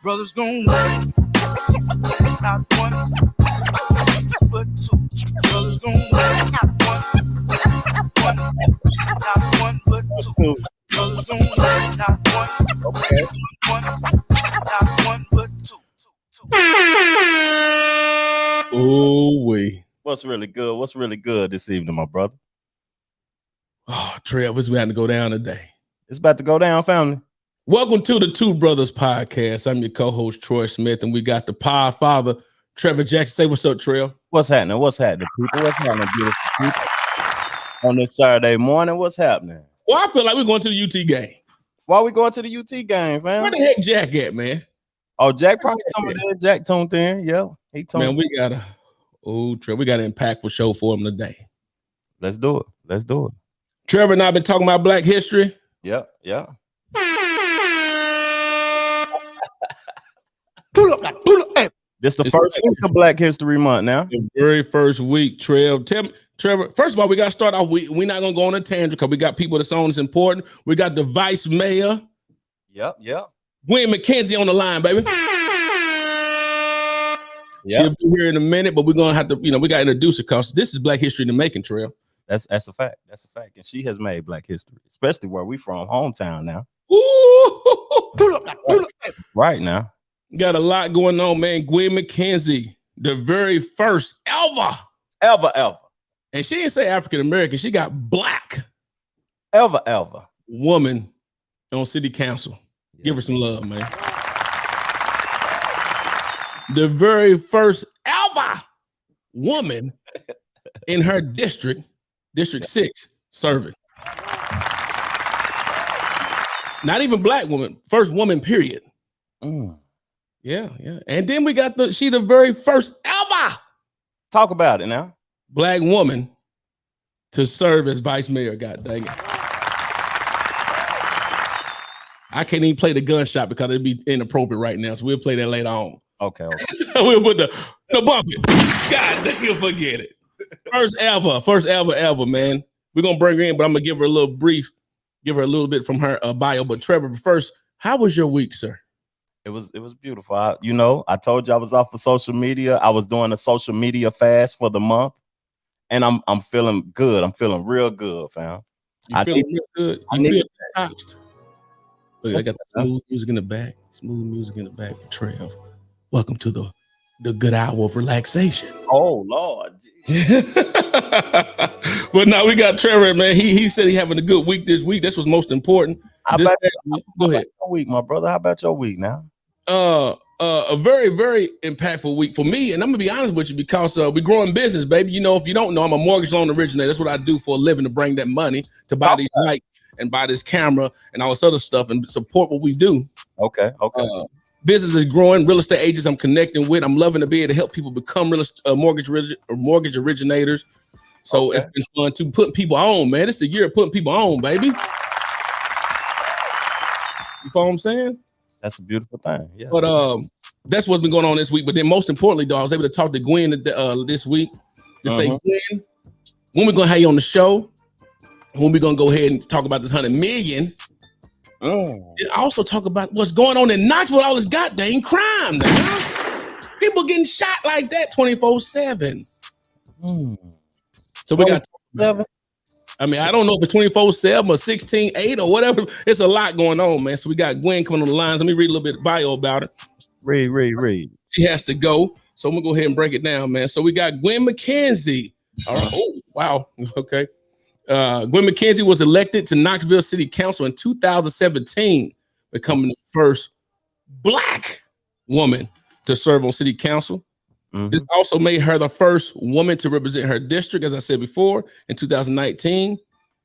Brothers gonna work. Not one, but two. Brothers gonna work. Not one, but two. Brothers gonna work. Not one, but two. Oh, wait. What's really good? What's really good this evening, my brother? Oh, Travis, we had to go down today. It's about to go down, family. Welcome to the Two Brothers Podcast. I'm your co-host, Troy Smith, and we got the Pod Father, Trevor Jackson. Say what's up, Trail. What's happening? What's happening, people? What's happening, beautiful people? On this Saturday morning, what's happening? Well, I feel like we're going to the UT game. Why are we going to the UT game, fam? Where the heck Jack at, man? Oh, Jack probably coming in. Jack tuned in. Yeah, he tuned in. Man, we got an impactful show for him today. Let's do it. Let's do it. Trevor and I have been talking about Black history. Yeah. This the first week of Black History Month now. The very first week, Trevor. Trevor, first of all, we got to start off. We're not going to go on a tangent because we got people that's on. It's important. We got the Vice Mayor. Yep. Gwen McKenzie on the line, baby. Yep. She'll be here in a minute, but we're going to have to, we got to introduce her because this is Black history in the making, Trail. That's a fact. That's a fact. And she has made Black history, especially where we from, hometown now. Ooh. Right now. Got a lot going on, man. Gwen McKenzie, the very first ever. And she didn't say African American. She got Black ever woman on city council. Yeah. Give her some love, man. The very first ever woman in her district 6, serving. Not even Black woman, first woman, period. Yeah. And then we got the very first ever. Talk about it now. Black woman to serve as vice mayor. God dang it. I can't even play the gunshot because it'd be inappropriate right now. So we'll play that later on. Okay. We'll put the bump it. God dang it, forget it. First ever, man. We're gonna bring her in, but I'm gonna give her a little brief, give her a little bit from her bio. But Trevor, first, how was your week, sir? It was beautiful. I told you I was off of social media. I was doing a social media fast for the month, and I'm feeling good. I'm feeling real good, fam. You feeling real good? You feel touched. Look, I got the smooth music in the back. Smooth music in the back for Trev. Welcome to the good hour of relaxation. Oh Lord. But now we got Trevor, man. He said he having a good week this week. That's what's most important. Go ahead. Your week, my brother. How about your week now? A very, very impactful week for me. And I'm gonna be honest with you because we growing business, baby. If you don't know, I'm a mortgage loan originator. That's what I do for a living, to bring that money to buy these lights and buy this camera and all this other stuff and support what we do. Okay. Business is growing. Real estate agents I'm connecting with. I'm loving to be able to help people become mortgage originators. So It's been fun to putting people on, man. It's the year of putting people on, baby. You know what I'm saying? That's a beautiful thing. Yeah. But that's what's been going on this week. But then most importantly, though, I was able to talk to Gwen this week to say, Gwen, when we're gonna have you on the show, when we're gonna go ahead and talk about this 100 million. And also talk about what's going on in Knoxville, all this goddamn crime now. People getting shot like that 24/7. So we got to talk about it. I mean, I don't know if it's 24/7 or 16/8 or whatever. It's a lot going on, man. So we got Gwen coming on the lines. Let me read a little bit of bio about it. Read. She has to go. So I'm gonna go ahead and break it down, man. So we got Gwen McKenzie. All right. Oh, wow. Okay. Gwen McKenzie was elected to Knoxville City Council in 2017, becoming the first Black woman to serve on City Council. This also made her the first woman to represent her district, as I said before, in 2019,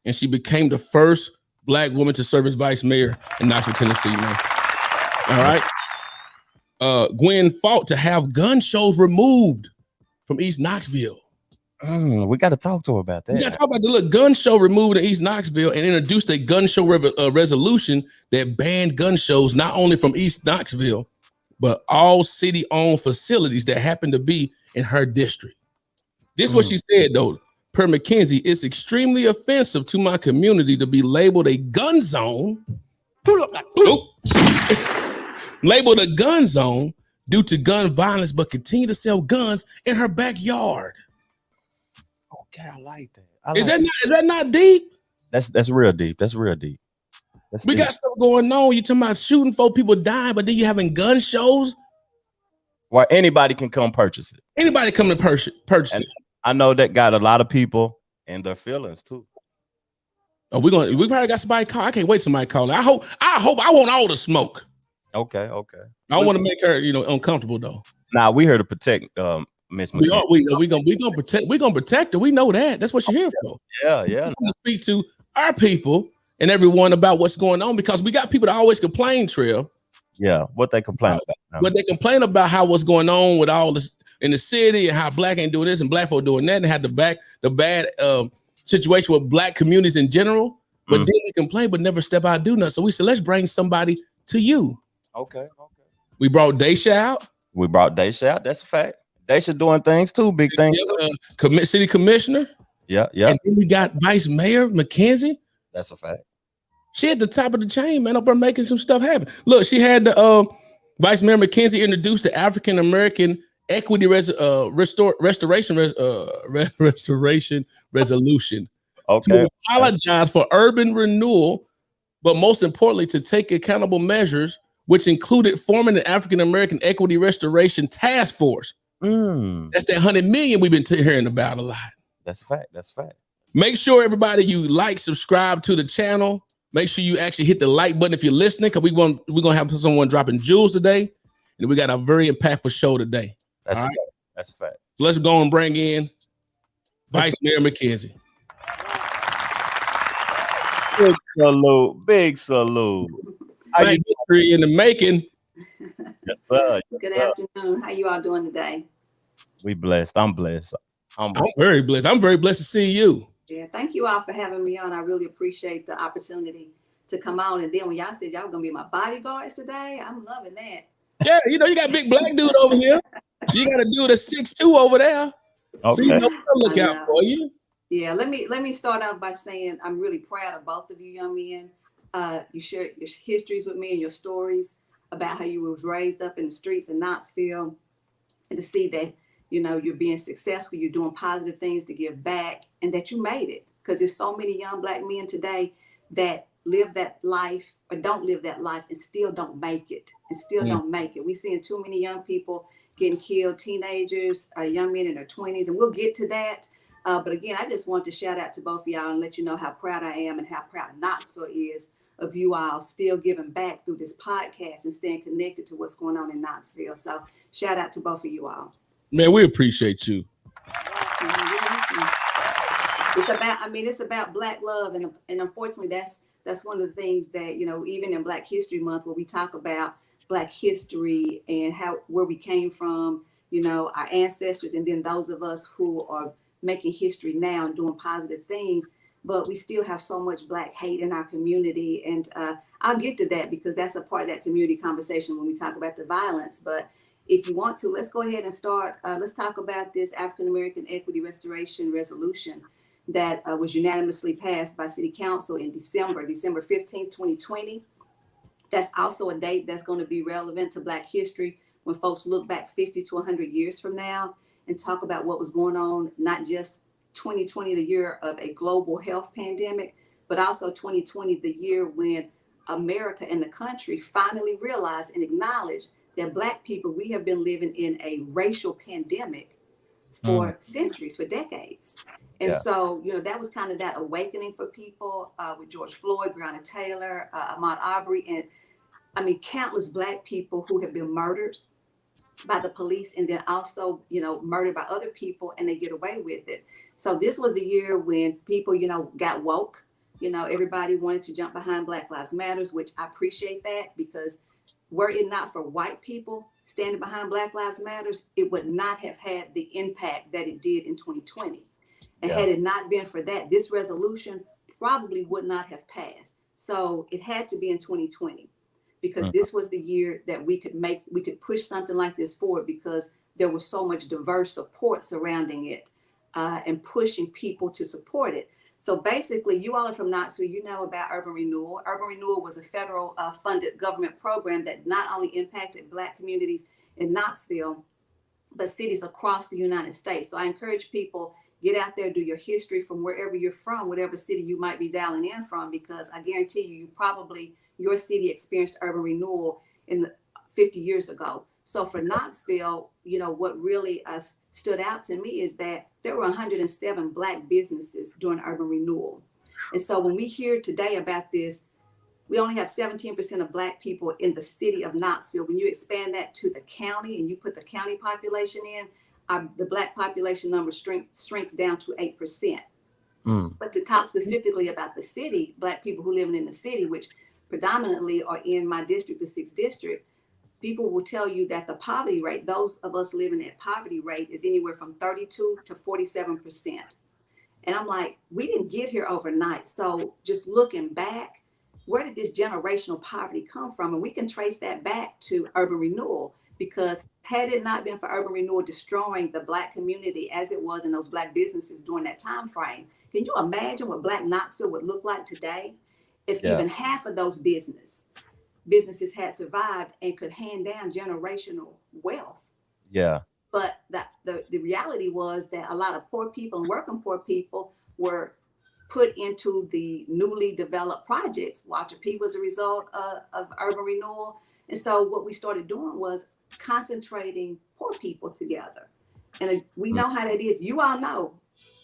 and she became the first Black woman to serve as vice mayor in Knoxville, Tennessee, man. All right. Gwen fought to have gun shows removed from East Knoxville. We got to talk to her about that. We got to talk about the gun show removed in East Knoxville and introduced a gun show resolution that banned gun shows not only from East Knoxville, but all city-owned facilities that happen to be in her district. This is what she said, though. Per McKenzie, it's extremely offensive to my community to be labeled a gun zone labeled a gun zone due to gun violence, but continue to sell guns in her backyard. Okay, I like that. Is that not deep? That's real deep. That's real deep. We got stuff going on. You talking about shooting for people dying, but then you having gun shows where anybody can come purchase it. Anybody come to purchase it. I know that got a lot of people in their feelings too. Oh, we probably got somebody call. I can't wait somebody call. I want all the smoke. Okay. I don't want to make her, uncomfortable though. Nah, we here to protect Miss McKenzie. We gonna protect her. We know that. That's what she's here for. Yeah. We want to speak to our people and everyone about what's going on, because we got people that always complain, Trill. Yeah, what they complain about. But they complain about how what's going on with all this in the city and how black ain't doing this and black folk doing that, and had the bad situation with black communities in general. But then we complain, but never step out and do nothing. So we said, let's bring somebody to you. Okay. We brought Daisha out. That's a fact. Daisha doing things too, big things too. City commissioner. Yeah. And then we got Vice Mayor McKenzie. That's a fact. She at the top of the chain, man, up there making some stuff happen. Look, she had the Vice Mayor McKenzie introduced the African American Equity Restoration Resolution. Okay. To apologize for urban renewal, but most importantly, to take accountable measures, which included forming the African American Equity Restoration Task Force. That's that 100 million we've been hearing about a lot. That's a fact. Make sure everybody you like, subscribe to the channel. Make sure you actually hit the like button if you're listening, because we're gonna have someone dropping jewels today, and we got a very impactful show today. That's a fact. So let's go and bring in Vice Mayor McKenzie. Big salute. History in the making. Yes, sir. Good afternoon. How you all doing today? We blessed. I'm blessed. I'm very blessed. I'm very blessed to see you. Yeah, thank you all for having me on. I really appreciate the opportunity to come on. And then when y'all said y'all were gonna be my bodyguards today, I'm loving that. Yeah, you got a big black dude over here. You got a dude that's 6'2" over there. Okay. So we'll look out for you. Yeah, let me start out by saying I'm really proud of both of you young men. You shared your histories with me and your stories about how you was raised up in the streets in Knoxville, and to see that you're being successful, you're doing positive things to give back, and that you made it. Because there's so many young black men today that live that life or don't live that life and still don't make it. We're seeing too many young people getting killed, teenagers, young men in their 20s, and we'll get to that. But again, I just want to shout out to both of y'all and let you know how proud I am and how proud Knoxville is of you all still giving back through this podcast and staying connected to what's going on in Knoxville. So shout out to both of you all. Man, we appreciate you. It's about Black love, and unfortunately, that's one of the things that even in Black History Month, where we talk about Black history and where we came from, our ancestors, and then those of us who are making history now and doing positive things, but we still have so much Black hate in our community, and I'll get to that because that's a part of that community conversation when we talk about the violence. But if you want to, let's go ahead and start. Let's talk about this African American Equity Restoration Resolution that was unanimously passed by City Council in December 15th, 2020. That's also a date that's going to be relevant to Black history when folks look back 50 to 100 years from now and talk about what was going on, not just 2020, the year of a global health pandemic, but also 2020, the year when America and the country finally realized and acknowledged that Black people, we have been living in a racial pandemic for centuries, for decades. And so, that was kind of that awakening for people with George Floyd, Breonna Taylor, Ahmaud Arbery, and countless Black people who have been murdered by the police and then also, murdered by other people, and they get away with it. So this was the year when people, got woke. Everybody wanted to jump behind Black Lives Matters, which I appreciate that, because were it not for white people standing behind Black Lives Matters, it would not have had the impact that it did in 2020. And had it not been for that, this resolution probably would not have passed. So it had to be in 2020, because this was the year that we could push something like this forward, because there was so much diverse support surrounding it and pushing people to support it. So basically, you all are from Knoxville, you know about Urban Renewal. Urban Renewal was a federal funded government program that not only impacted Black communities in Knoxville, but cities across the United States. So I encourage people, get out there, do your history from wherever you're from, whatever city you might be dialing in from, because I guarantee you, your city experienced urban renewal 50 years ago. So for Knoxville, you know, what really stood out to me is that there were 107 Black businesses during urban renewal. And so when we hear today about this, we only have 17% of Black people in the city of Knoxville. When you expand that to the county and you put the county population in, the Black population number shrinks down to 8%. But to talk specifically about the city, Black people who live in the city, which predominantly are in my district, the 6th district, people will tell you that the poverty rate, those of us living at poverty rate, is anywhere from 32 to 47%. And I'm like, we didn't get here overnight. So just looking back, where did this generational poverty come from? And we can trace that back to urban renewal, because had it not been for urban renewal destroying the Black community as it was in those Black businesses during that time frame, can you imagine what Black Knoxville would look like today if even half of those businesses had survived and could hand down generational wealth? Yeah. But the reality was that a lot of poor people and working poor people were put into the newly developed projects. Walter P was a result of urban renewal. And so what we started doing was concentrating poor people together. And we know how that is. You all know.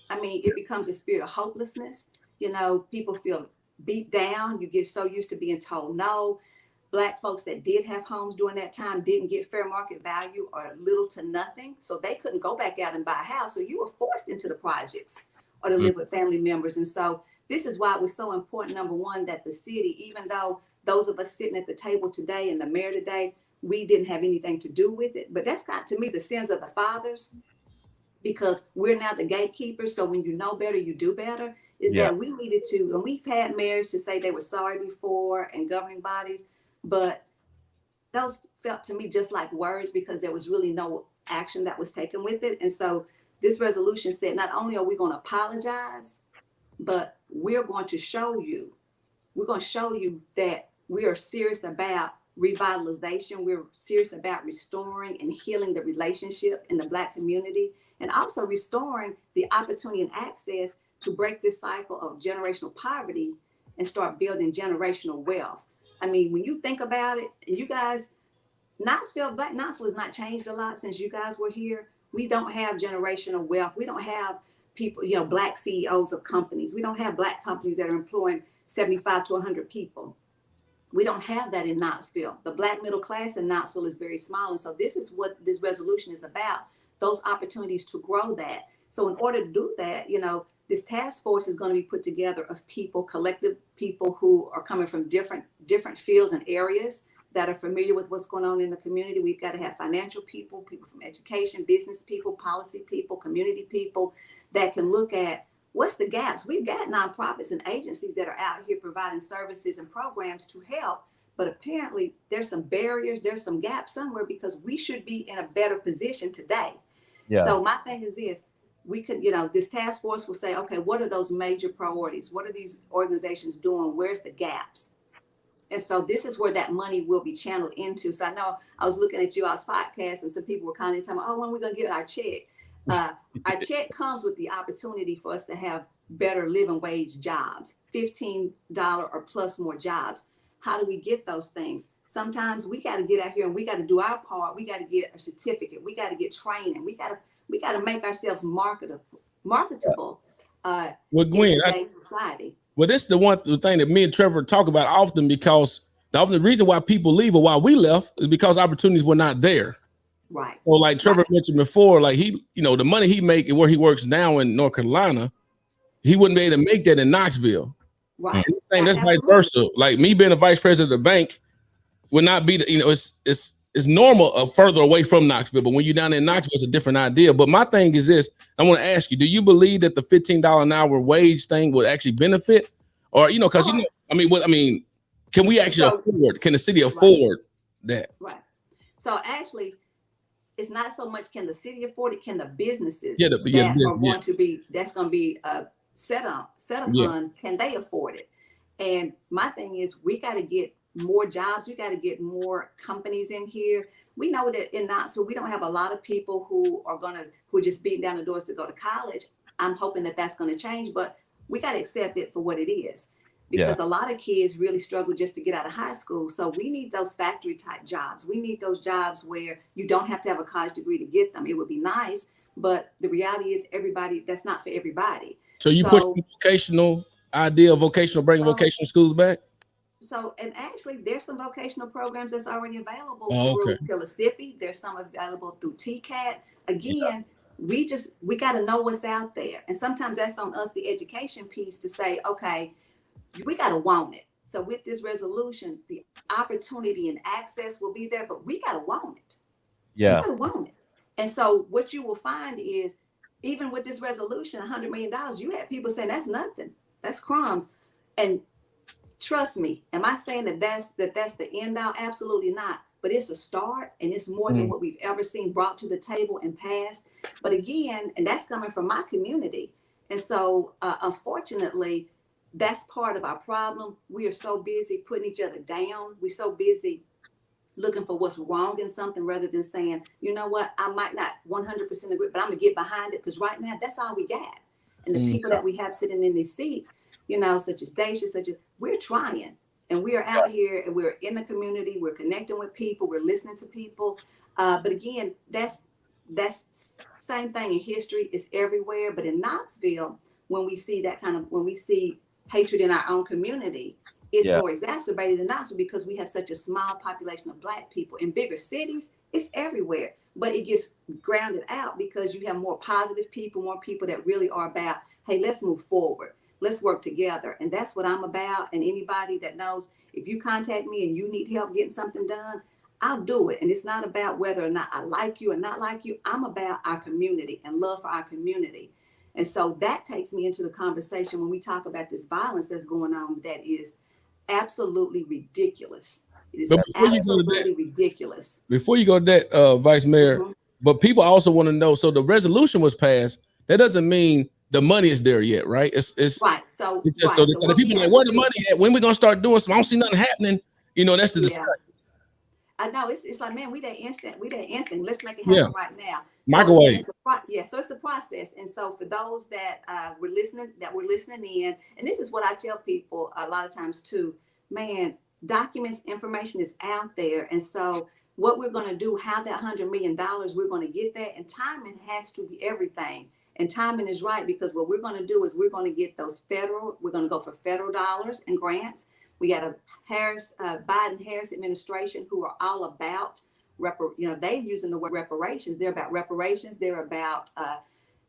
I mean, it becomes a spirit of hopelessness. You know, people feel beat down. You get so used to being told no. Black folks that did have homes during that time didn't get fair market value or little to nothing. So they couldn't go back out and buy a house. So you were forced into the projects or to live with family members. And so this is why it was so important, number one, that the city, even though those of us sitting at the table today and the mayor today, we didn't have anything to do with it. But that's got, to me, the sins of the fathers, because we're now the gatekeepers. So when you know better, you do better, is that we needed to, and we've had mayors to say they were sorry before and governing bodies, but those felt to me just like words, because there was really no action that was taken with it. And so this resolution said, not only are we going to apologize, but we're going to show you that we are serious about revitalization. We're serious about restoring and healing the relationship in the Black community, and also restoring the opportunity and access to break this cycle of generational poverty and start building generational wealth. I mean, when you think about it, and you guys, Black Knoxville has not changed a lot since you guys were here. We don't have generational wealth. We don't have people, you know, Black CEOs of companies. We don't have Black companies that are employing 75 to 100 people. We don't have that in Knoxville. The Black middle class in Knoxville is very small. And so this is what this resolution is about, those opportunities to grow that. So in order to do that, you know, this task force is going to be put together of people, collective people who are coming from different fields and areas that are familiar with what's going on in the community. We've got to have financial people, people from education, business people, policy people, community people that can look at what's the gaps. We've got nonprofits and agencies that are out here providing services and programs to help, but apparently there's some barriers, there's some gaps somewhere, because we should be in a better position today. Yeah. So my thing is this, we could, you know, this task force will say, okay, what are those major priorities? What are these organizations doing? Where's the gaps? And so this is where that money will be channeled into. So I know I was looking at you all's podcast, and some people were kind of telling me, oh, when are we going to get our check? Our check comes with the opportunity for us to have better living wage jobs, $15 or plus more jobs. How do we get those things? Sometimes we got to get out here and we got to do our part. We got to get a certificate. We got to get training. We got to make ourselves marketable. Well, Gwen, in today's society. Well, this is the thing that me and Trevor talk about often, because the reason why people leave or why we left is because opportunities were not there. Right. So like Trevor mentioned before, like he, you know, the money he make and where he works now in North Carolina, he wouldn't be able to make that in Knoxville. Right. And that's vice versa. Like me being a vice president of the bank would not be, you know, it's normal further away from Knoxville, but when you're down in Knoxville, it's a different idea. But my thing is this, I want to ask you, do you believe that the $15 an hour wage thing would actually benefit? Or, you know, because, you know, can we actually afford, can the city afford that? Right. So actually, it's not so much can the city afford it, can the businesses that's going to be set Yeah. upon, can they afford it? And my thing is, we got to get more jobs. We got to get more companies in here. We know that in Knoxville, we don't have a lot of people who are just beating down the doors to go to college. I'm hoping that that's going to change, but we got to accept it for what it is, because a lot of kids really struggle just to get out of high school. So we need those factory type jobs. We need those jobs where you don't have to have a college degree to get them. It would be nice, but the reality is that's not for everybody. So you push the vocational idea of bringing vocational schools back? So, and actually there's some vocational programs that's already available through Mississippi. There's some available through TCAT. Again, we got to know what's out there. And sometimes that's on us, the education piece, to say, okay, we got to want it. So with this resolution, the opportunity and access will be there, but we got to want it. Yeah. We got to want it. And so what you will find is, even with this resolution, $100 million, you had people saying that's nothing. That's crumbs. And trust me, am I saying that that's the end all? Absolutely not. But it's a start, and it's more than what we've ever seen brought to the table and passed. But again, and that's coming from my community. And so unfortunately, that's part of our problem. We are so busy putting each other down. We're so busy looking for what's wrong in something, rather than saying, you know what, I might not 100% agree, but I'm gonna get behind it, because right now that's all we got. And the people that we have sitting in these seats, such as Daisha, we're trying, and we are out here, and we're in the community, we're connecting with people, we're listening to people. But again, that's same thing in history. It's everywhere. But in Knoxville, when we see hatred in our own community, it's more exacerbated in Knoxville, because we have such a small population of Black people. In bigger cities, it's everywhere, but it gets grounded out because you have more positive people, more people that really are about, hey, let's move forward. Let's work together. And that's what I'm about. And anybody that knows, if you contact me and you need help getting something done, I'll do it. And it's not about whether or not I like you or not like you. I'm about our community and love for our community. And so that takes me into the conversation when we talk about this violence that's going on, that is absolutely ridiculous. It is absolutely ridiculous. Before you go to that, Vice Mayor, but people also want to know, so the resolution was passed. That doesn't mean the money is there yet, right? It's right. So the people are like, where the money at? When we gonna start doing something? I don't see nothing happening. That's the discussion. I know it's like, man, we that instant. Let's make it happen right now. Microwave. So it's a process. And so for those that we're listening in, and this is what I tell people a lot of times too, man, documents, information is out there. And so what we're going to do, how that $100 million, we're going to get that. And timing has to be everything. And timing is right, because what we're going to do is we're going to get those we're going to go for federal dollars and grants. We got a Biden-Harris administration who are all about, they're using the word reparations. They're about reparations. They're about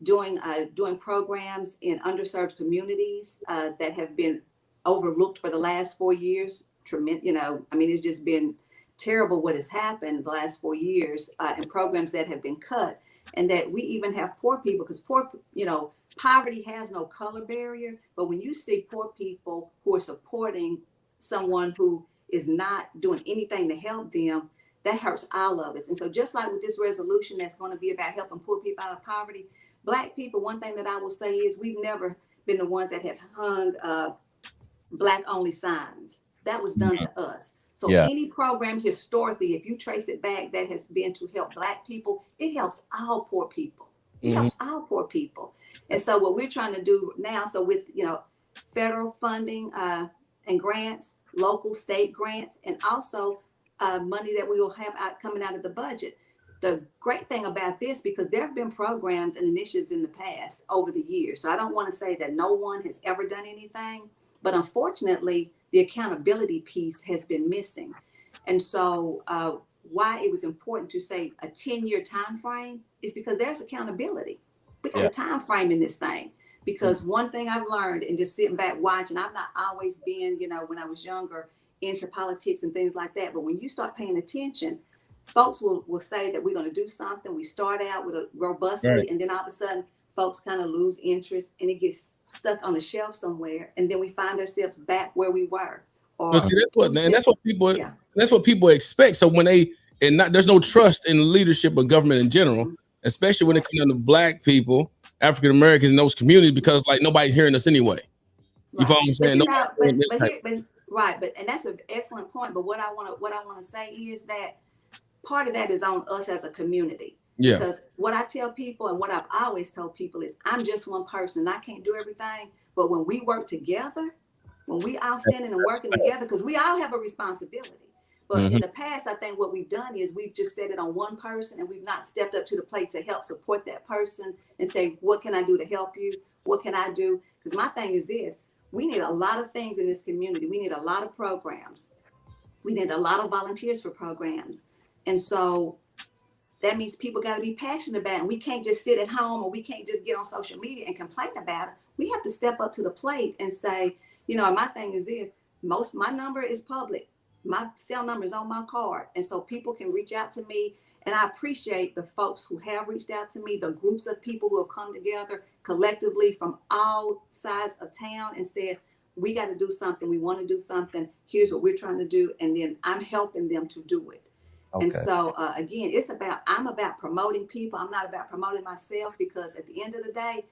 doing programs in underserved communities that have been overlooked for the last 4 years. It's just been terrible what has happened the last 4 years, and programs that have been cut. And that we even have poor people, because poverty has no color barrier. But when you see poor people who are supporting someone who is not doing anything to help them, that hurts all of us. And so just like with this resolution that's going to be about helping poor people out of poverty, Black people, one thing that I will say is we've never been the ones that have hung Black only signs. That was done to us. So any program historically, if you trace it back, that has been to help Black people, it helps all poor people. It helps all poor people. And so what we're trying to do now, so with, federal funding and grants, local, state grants, and also money that we will have coming out of the budget. The great thing about this, because there have been programs and initiatives in the past over the years. So I don't want to say that no one has ever done anything, but unfortunately, the accountability piece has been missing. And so why it was important to say a 10-year time frame is because there's accountability. We got a time frame in this thing. Because one thing I've learned, and just sitting back watching, I've not always been, when I was younger, into politics and things like that. But when you start paying attention, folks will say that we're going to do something. We start out with a robustly, and then all of a sudden, folks kind of lose interest, and it gets stuck on the shelf somewhere, and then we find ourselves back where we were. That's what people expect. So when there's no trust in leadership of government in general, especially when it comes to Black people, African Americans in those communities because like nobody's hearing us anyway. You follow what I'm saying? And that's an excellent point. But what I want to say is that part of that is on us as a community. Yeah. Because what I tell people and what I've always told people is I'm just one person. I can't do everything. But when we work together, when we all standing and working together, because we all have a responsibility. But in the past, I think what we've done is we've just set it on one person and we've not stepped up to the plate to help support that person and say, what can I do to help you? What can I do? Because my thing is this, we need a lot of things in this community. We need a lot of programs. We need a lot of volunteers for programs. And so that means people got to be passionate about it. And we can't just sit at home or we can't just get on social media and complain about it. We have to step up to the plate and say, you know, my thing is this, my number is public. My cell number is on my card. And so people can reach out to me. And I appreciate the folks who have reached out to me, the groups of people who have come together collectively from all sides of town and said, we got to do something. We want to do something. Here's what we're trying to do. And then I'm helping them to do it. Okay. And so, again, I'm about promoting people. I'm not about promoting myself because at the end of the day,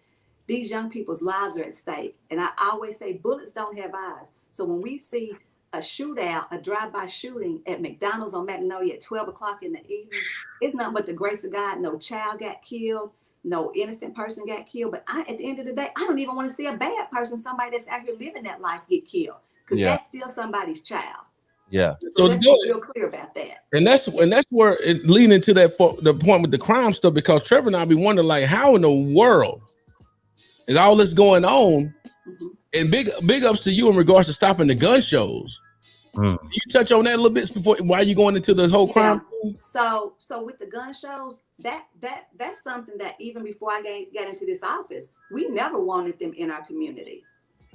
these young people's lives are at stake. And I always say bullets don't have eyes. So when we see a shootout, a drive-by shooting at McDonald's on Magnolia at 12 o'clock in the evening, it's nothing but the grace of God. No child got killed. No innocent person got killed. But at the end of the day, I don't even want to see a bad person, somebody that's out here living that life, get killed. Because that's still somebody's child. Yeah. So let's be real clear about that. And that's where it leading into the point with the crime stuff, because Trevor and I be wondering, like, how in the world is all this going on? Mm-hmm. And big ups to you in regards to stopping the gun shows. Can you touch on that a little bit before while you going into the whole crime? Yeah. So with the gun shows, that's something that even before I got into this office, we never wanted them in our community.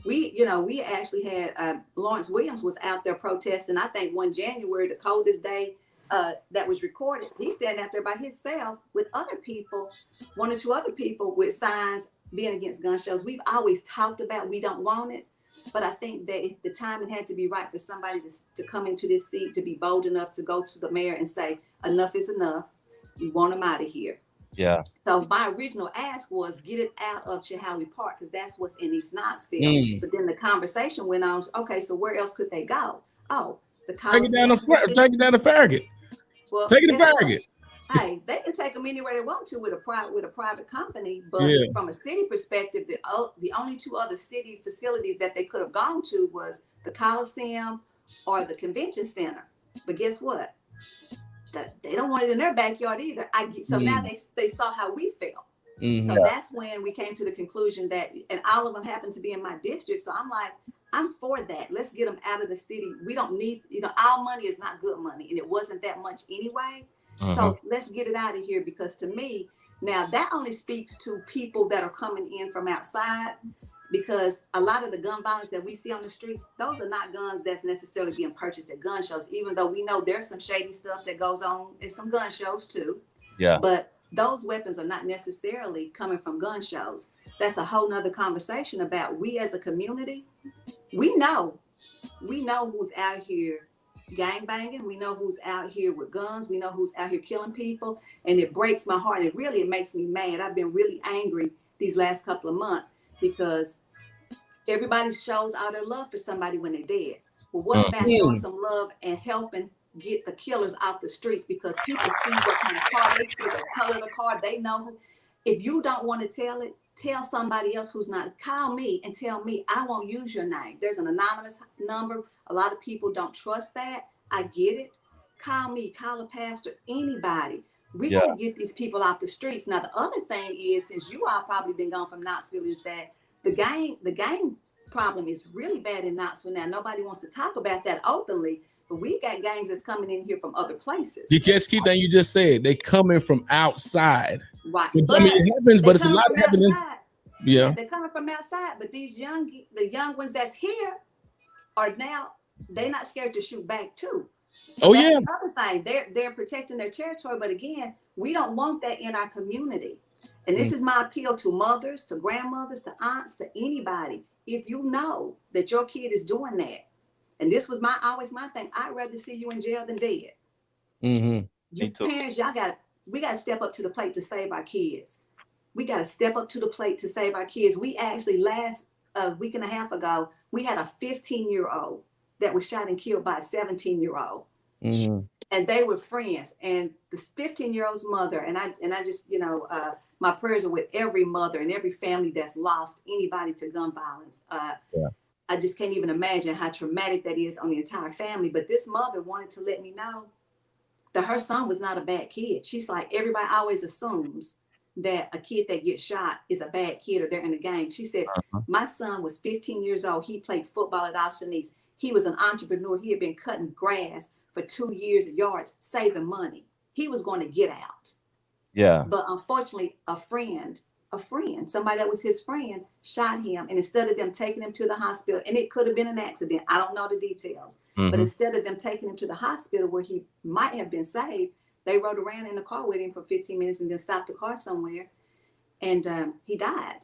We actually had Lawrence Williams was out there protesting. I think 1 January, the coldest day that was recorded. He's standing out there by himself with other people, 1 or 2 other people with signs being against gun shows. We've always talked about we don't want it, but I think that the timing had to be right for somebody to come into this seat, to be bold enough to go to the mayor and say, enough is enough. We want them out of here. Yeah. So my original ask was get it out of Chihowie Park because that's what's in East Knoxville. But then the conversation went on. Okay, so where else could they go? Oh, the take it down to Farragut. Well, take it to Farragut. Hey, they can take them anywhere they want to with a private company, but from a city perspective, the only 2 other city facilities that they could have gone to was the Coliseum or the Convention Center. But guess what? They don't want it in their backyard either. So now they saw how we felt. So that's when we came to the conclusion that, and all of them happen to be in my district. So I'm like, I'm for that. Let's get them out of the city. We don't need, our money is not good money, and it wasn't that much anyway. So let's get it out of here, because to me, now that only speaks to people that are coming in from outside, because a lot of the gun violence that we see on the streets, those are not guns that's necessarily being purchased at gun shows, even though we know there's some shady stuff that goes on at some gun shows too. Yeah. But those weapons are not necessarily coming from gun shows. That's a whole nother conversation about we as a community. We know who's out here gang banging. We know who's out here with guns. We know who's out here killing people. And it breaks my heart. It makes me mad. I've been really angry these last couple of months because everybody shows all their love for somebody when they're dead. Well, what about showing some love and helping get the killers off the streets? Because people see what kind of car they see, the color of the car, they know who. If you don't want to tell it, tell somebody else who's not. Call me and tell me. I won't use your name. There's an anonymous number. A lot of people don't trust that. I get it. Call me, call a pastor, anybody. We got to get these people off the streets. Now, the other thing is, since you all probably been gone from Knoxville, is that the gang problem is really bad in Knoxville now. Nobody wants to talk about that openly, but we got gangs that's coming in here from other places. You catch key thing you just said. They coming from outside. Right. I mean, it happens, but it's a lot happening. Yeah. They're coming from outside, but the young ones that's here are now, they're not scared to shoot back too. So that's another thing. They're protecting their territory, but again, we don't want that in our community. And this is my appeal to mothers, to grandmothers, to aunts, to anybody. If you know that your kid is doing that, and this was always my thing, I'd rather see you in jail than dead. You parents, we got to step up to the plate to save our kids. we got to step up to the plate to save our kids. We actually last a week and a half ago, we had a 15-year-old that was shot and killed by a 17-year-old. Mm-hmm. And they were friends. And this 15-year-old's mother, and I just, my prayers are with every mother and every family that's lost anybody to gun violence. I just can't even imagine how traumatic that is on the entire family. But this mother wanted to let me know that her son was not a bad kid. She's like, everybody always assumes that a kid that gets shot is a bad kid or they're in a gang. She said, my son was 15 years old. He played football at Austin East. He was an entrepreneur. He had been cutting grass for 2 years at yards, saving money. He was going to get out. Yeah. But unfortunately, a friend, somebody that was his friend, shot him. And instead of them taking him to the hospital, and it could have been an accident, I don't know the details, but instead of them taking him to the hospital where he might have been saved, they rode around in the car with him for 15 minutes and then stopped the car somewhere. And he died.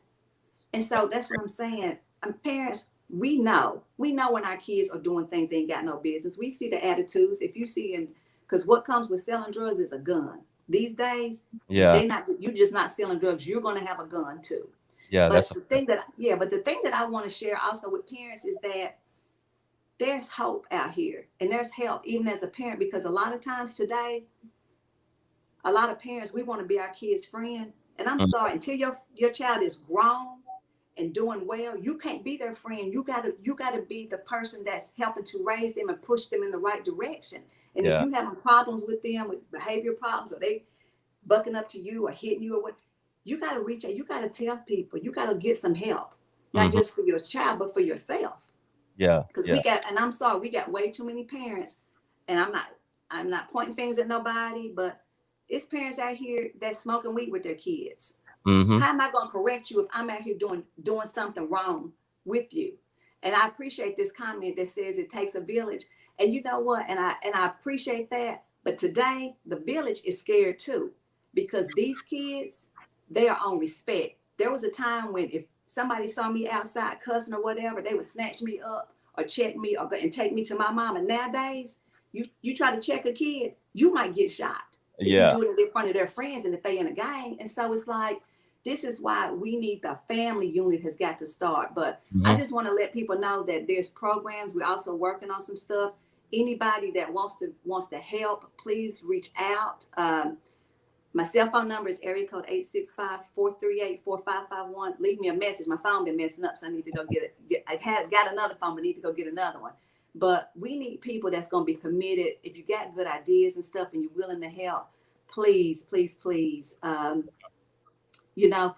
And so that's what I'm saying. Parents, we know when our kids are doing things they ain't got no business. We see the attitudes. If you see, because what comes with selling drugs is a gun. These days, you're just not selling drugs. You're going to have a gun too. Yeah, but the thing that I want to share also with parents is that there's hope out here and there's help even as a parent, because a lot of times today, a lot of parents, we want to be our kids' friend. And I'm sorry, until your child is grown and doing well, you can't be their friend. You gotta be the person that's helping to raise them and push them in the right direction. And if you having problems with them, with behavior problems, or they bucking up to you or hitting you or what, you gotta reach out. You gotta tell people. You gotta get some help, not just for your child, but for yourself. Yeah. Because we got way too many parents, and I'm not pointing fingers at nobody, but it's parents out here that's smoking weed with their kids. How am I going to correct you if I'm out here doing something wrong with you? And I appreciate this comment that says it takes a village. And you know what? And I appreciate that. But today, the village is scared too, because these kids, they are on respect. There was a time when if somebody saw me outside cussing or whatever, they would snatch me up or check me and take me to my mom. And nowadays, you try to check a kid, you might get shot. If you do it in front of their friends and if they in a gang. And so it's like, this is why we need the family unit has got to start. But I just want to let people know that there's programs. We're also working on some stuff. Anybody that wants to help, please reach out. My cell phone number is area code 865-438-4551. Leave me a message. My phone been messing up, so I need to go get it. I got another phone, but need to go get another one. But we need people that's going to be committed. If you got good ideas and stuff and you're willing to help, please, please, please. And you're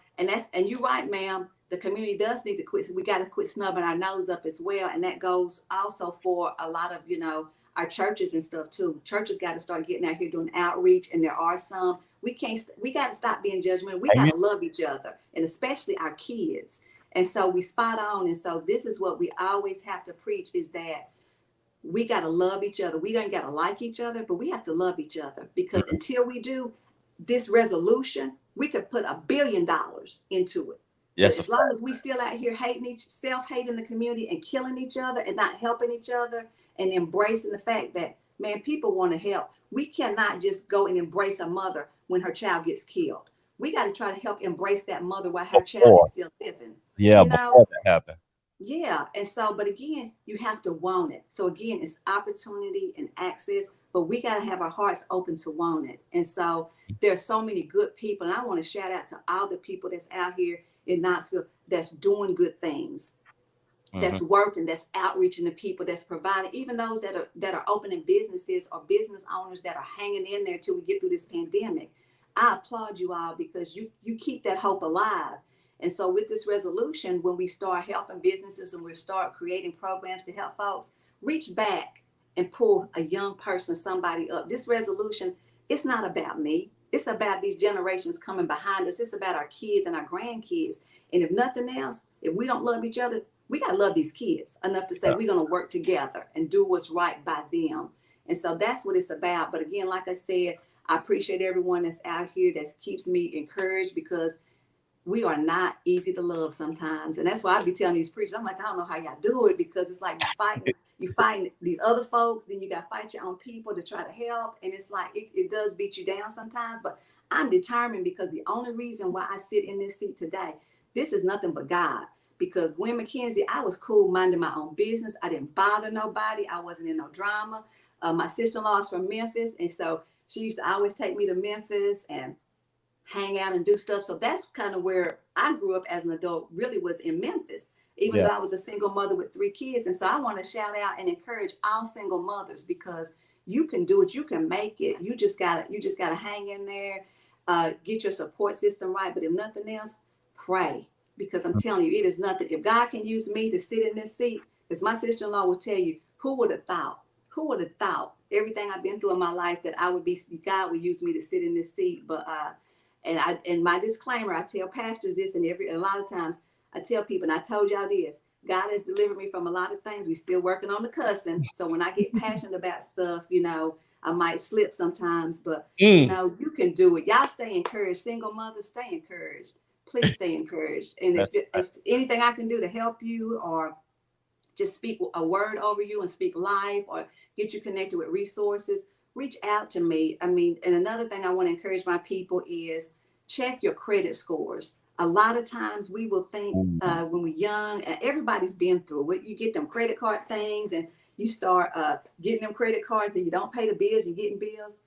right, ma'am. The community does need to quit. We got to quit snubbing our nose up as well. And that goes also for a lot of, our churches and stuff too. Churches got to start getting out here doing outreach. And there are some. We got to stop being judgmental. We got to love each other, and especially our kids. And so we spot on. And so this is what we always have to preach, is that we got to love each other. We don't got to like each other, but we have to love each other, because until we do this resolution, we could put $1 billion into it. Yes. As long as we still out here self-hating the community and killing each other and not helping each other and embracing the fact that, man, people want to help. We cannot just go and embrace a mother when her child gets killed. We got to try to help embrace that mother while her child is still living. Yeah, before that happened. Yeah. And so, but again, you have to want it. So again, it's opportunity and access, but we got to have our hearts open to want it. And so there's so many good people. And I want to shout out to all the people that's out here in Knoxville that's doing good things, that's working, that's outreaching to people, that's providing, even those that are opening businesses or business owners that are hanging in there till we get through this pandemic. I applaud you all, because you keep that hope alive. And so with this resolution, when we start helping businesses and we start creating programs to help folks, reach back and pull a young person, somebody up. This resolution, it's not about me. It's about these generations coming behind us. It's about our kids and our grandkids. And if nothing else, if we don't love each other, we got to love these kids enough to say we're going to work together and do what's right by them. And so that's what it's about. But again, like I said, I appreciate everyone that's out here that keeps me encouraged, because we are not easy to love sometimes. And that's why I be telling these preachers, I'm like, I don't know how y'all do it, because it's like you fighting these other folks, then you got to fight your own people to try to help. And it's like, it does beat you down sometimes, but I'm determined because the only reason why I sit in this seat today, this is nothing but God. Because Gwen McKenzie, I was cool minding my own business. I didn't bother nobody. I wasn't in no drama. My sister-in-law is from Memphis. And so she used to always take me to Memphis and hang out and do stuff. So that's kind of where I grew up as an adult, really was in Memphis, even though I was a single mother with 3 kids. And so I want to shout out and encourage all single mothers, because you can do it. You can make it. You just gotta hang in there, get your support system right. But if nothing else, pray. Because I'm telling you, it is nothing. If God can use me to sit in this seat, as my sister-in-law will tell you, who would have thought? Who would have thought everything I've been through in my life that God would use me to sit in this seat? But and my disclaimer, I tell pastors this, and a lot of times I tell people, and I told y'all this, God has delivered me from a lot of things. We still working on the cussing. So when I get passionate about stuff, I might slip sometimes, but you can do it. Y'all stay encouraged. Single mothers, stay encouraged. Please stay encouraged. And if anything I can do to help you, or just speak a word over you and speak life, or get you connected with resources, reach out to me. I mean, and another thing I want to encourage my people is check your credit scores. A lot of times we will think when we're young, and everybody's been through it, you get them credit card things and you start getting them credit cards and you don't pay the bills, you're getting bills.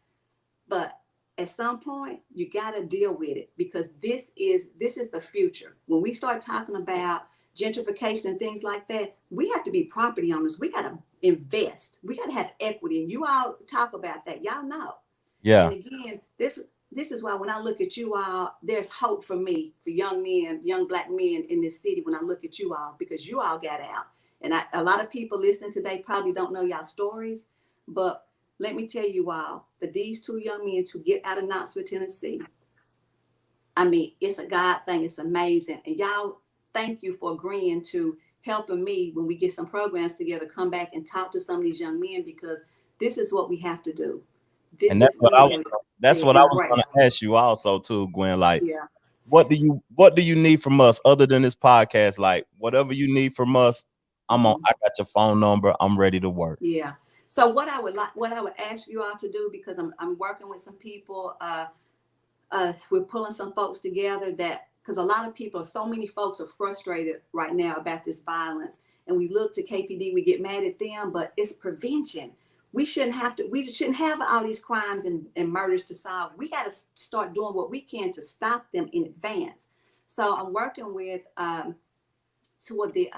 But at some point, you got to deal with it, because this is the future. When we start talking about gentrification and things like that, we have to be property owners. We got to invest. We got to have equity. And you all talk about that. Y'all know. Yeah. And again, this is why when I look at you all, there's hope for me, for young men, young Black men in this city, when I look at you all, because you all got out. And a lot of people listening today probably don't know y'all stories, but let me tell you all, for these 2 young men to get out of Knoxville, Tennessee, I mean, it's a God thing. It's amazing. And y'all, thank you for agreeing to helping me when we get some programs together, come back and talk to some of these young men, because this is what we have to do. That's what I was going to ask you also too, Gwen. Like, what do you need from us other than this podcast? Like, whatever you need from us, I got your phone number. I'm ready to work. Yeah. So what I would ask you all to do, because I'm working with some people, we're pulling some folks together, because a lot of people, so many folks are frustrated right now about this violence, and we look to KPD, we get mad at them, but it's prevention. We shouldn't have all these crimes and murders to solve. We got to start doing what we can to stop them in advance. So I'm working with two of the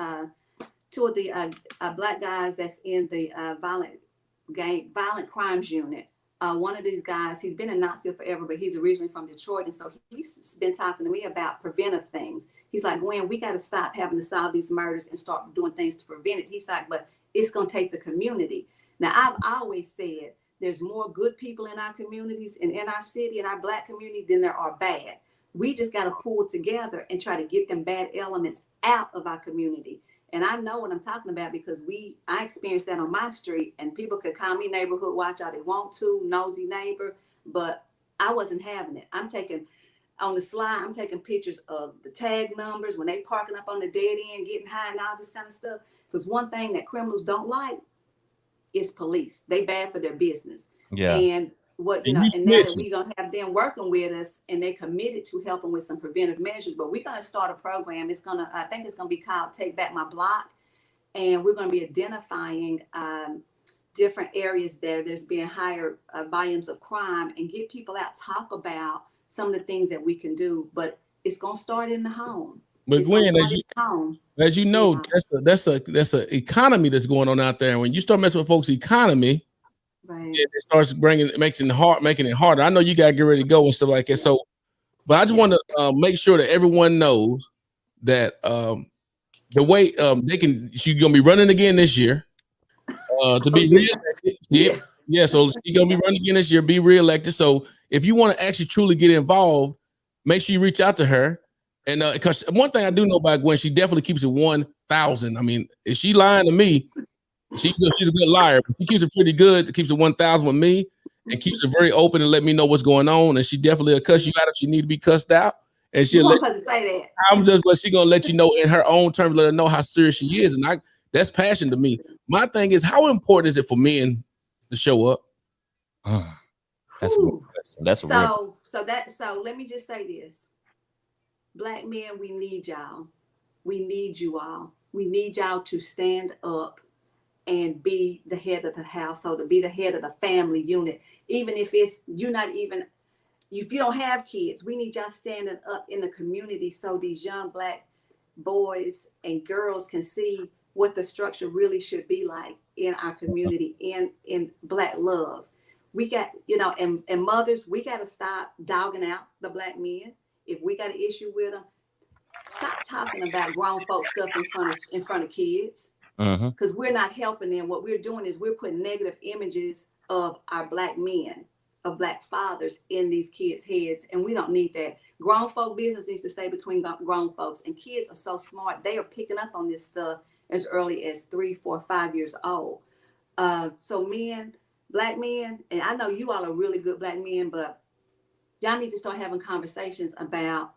Black guys that's in the violent crimes unit. One of these guys, he's been in Knoxville forever, but he's originally from Detroit. And so he's been talking to me about preventive things. He's like, Gwen, we got to stop having to solve these murders and start doing things to prevent it. He's like, but it's going to take the community. Now, I've always said there's more good people in our communities and in our city, in our Black community, than there are bad. We just got to pull together and try to get them bad elements out of our community. And I know what I'm talking about, because I experienced that on my street, and people could call me neighborhood watch all they want to, nosy neighbor, but I wasn't having it. I'm taking pictures of the tag numbers when they parking up on the dead end, getting high and all this kind of stuff. Because one thing that criminals don't like is police. They bad for their business. Yeah. And now that we're gonna have them working with us, and they committed to helping with some preventive measures, but we're gonna start a program. I think it's gonna be called Take Back My Block, and we're gonna be identifying different areas there's been higher volumes of crime, and get people out, talk about some of the things that we can do. But it's gonna start in the home. But Gwen, as you know, that's a economy that's going on out there. And when you start messing with folks' economy, right, it starts making it harder. I know you gotta get ready to go and stuff like that. So, but I just want to make sure that everyone knows that the way she's gonna be running again this year to be reelected. Yeah. So she's gonna be running again this year, be reelected. So if you want to actually truly get involved, make sure you reach out to her. And because one thing I do know about Gwen, she definitely keeps it 1,000. I mean, if she lying to me, she's a good liar. But she keeps it pretty good. Keeps it 1,000 with me, and keeps it very open and let me know what's going on. And she definitely will cuss you out if she need to be cussed out. And she'll say that. But she gonna let you know in her own terms, let her know how serious she is. And that's passion to me. My thing is, how important is it for men to show up? That's a good question. That's real. So let me just say this. Black men, we need y'all. We need you all. We need y'all to stand up and be the head of the household, to be the head of the family unit. Even if it's you're not even, if you don't have kids, we need y'all standing up in the community so these young Black boys and girls can see what the structure really should be like in our community, in Black love. We got, and mothers, we got to stop dogging out the Black men. If we got an issue with them, stop talking about grown folk stuff in front of kids, because we're not helping them. What we're doing is we're putting negative images of our Black men, of Black fathers in these kids' heads, and we don't need that. Grown folk business needs to stay between grown folks, and kids are so smart. They are picking up on this stuff as early as 3, 4, 5 years old. So men, Black men, and I know you all are really good Black men, but y'all need to start having conversations about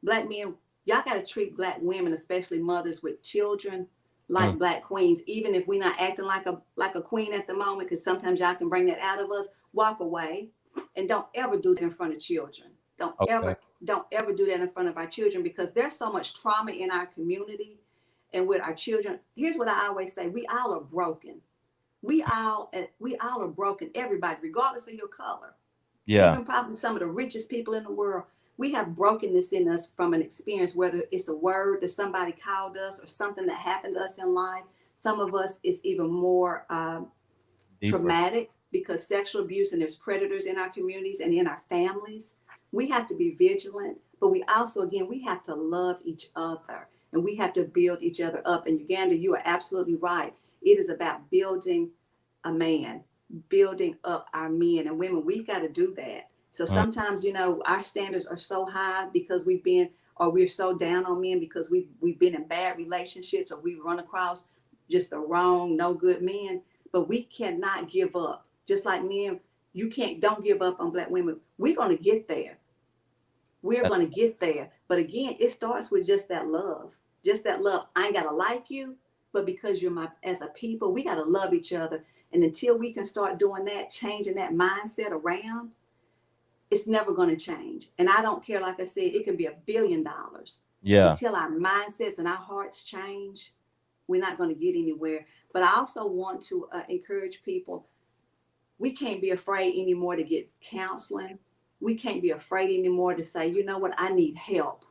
Black men. Y'all got to treat Black women, especially mothers with children, like Black queens. Even if we're not acting like a queen at the moment, because sometimes y'all can bring that out of us. Walk away, and don't ever do that in front of children. Don't ever do that in front of our children, because there's so much trauma in our community and with our children. Here's what I always say: we all are broken. We all are broken. Everybody, regardless of your color. Yeah. Even probably some of the richest people in the world. We have brokenness in us from an experience, whether it's a word that somebody called us or something that happened to us in life. Some of us is even more traumatic, because sexual abuse, and there's predators in our communities and in our families. We have to be vigilant, but we also, again, we have to love each other, and we have to build each other up. And Uganda, you are absolutely right. It is about building a man, building up our men and women. We've got to do that. So sometimes, our standards are so high because we're so down on men because we've been in bad relationships, or we've run across just the wrong, no good men. But we cannot give up. Just like men, don't give up on Black women. We're going to get there. We're going to get there. But again, it starts with just that love. Just that love. I ain't got to like you, but because you're as a people, we got to love each other. And until we can start doing that, changing that mindset around, it's never going to change. And I don't care, like I said, it can be $1 billion. Yeah. Until our mindsets and our hearts change, we're not going to get anywhere. But I also want to encourage people, we can't be afraid anymore to get counseling. We can't be afraid anymore to say, you know what, I need help.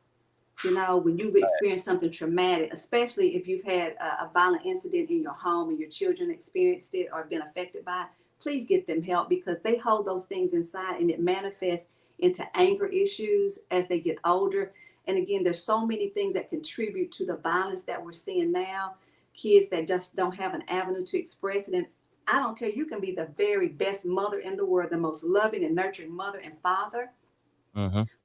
When you've experienced something traumatic, especially if you've had a violent incident in your home and your children experienced it or been affected by it, please get them help, because they hold those things inside, and it manifests into anger issues as they get older. And again, there's so many things that contribute to the violence that we're seeing now. Kids that just don't have an avenue to express it. And I don't care, you can be the very best mother in the world, the most loving and nurturing mother and father.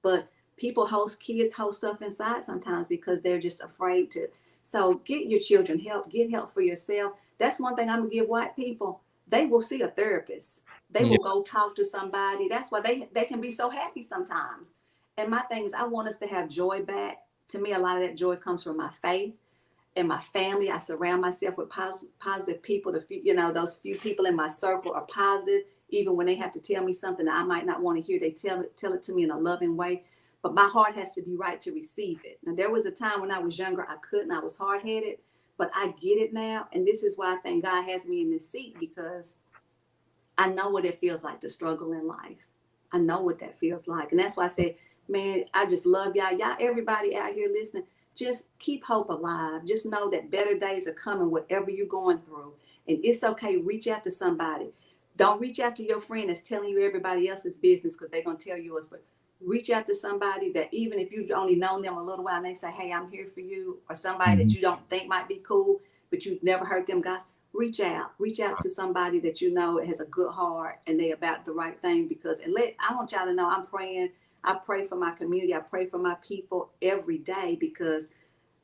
But kids hold stuff inside sometimes because they're just afraid to. So get your children help, get help for yourself. That's one thing I'm gonna give white people. They will see a therapist. They will go talk to somebody. That's why they can be so happy sometimes. And my thing is, I want us to have joy back. To me, a lot of that joy comes from my faith and my family. I surround myself with positive people. Those few people in my circle are positive. Even when they have to tell me something that I might not want to hear, they tell it to me in a loving way. But my heart has to be right to receive it. Now, there was a time when I was younger, I couldn't. I was hard-headed, but I get it now. And this is why I think God has me in this seat, because I know what it feels like to struggle in life. I know what that feels like. And that's why I said, man, I just love y'all. Y'all, everybody out here listening, just keep hope alive. Just know that better days are coming, whatever you're going through. And it's okay. Reach out to somebody. Don't reach out to your friend that's telling you everybody else's business, because they're going to tell you yours. But reach out to somebody that, even if you've only known them a little while, and they say, hey, I'm here for you, or somebody that you don't think might be cool, but you've never heard them guys. Reach out to somebody that you know has a good heart and they about the right thing. Because I want y'all to know I'm praying. I pray for my community. I pray for my people every day, because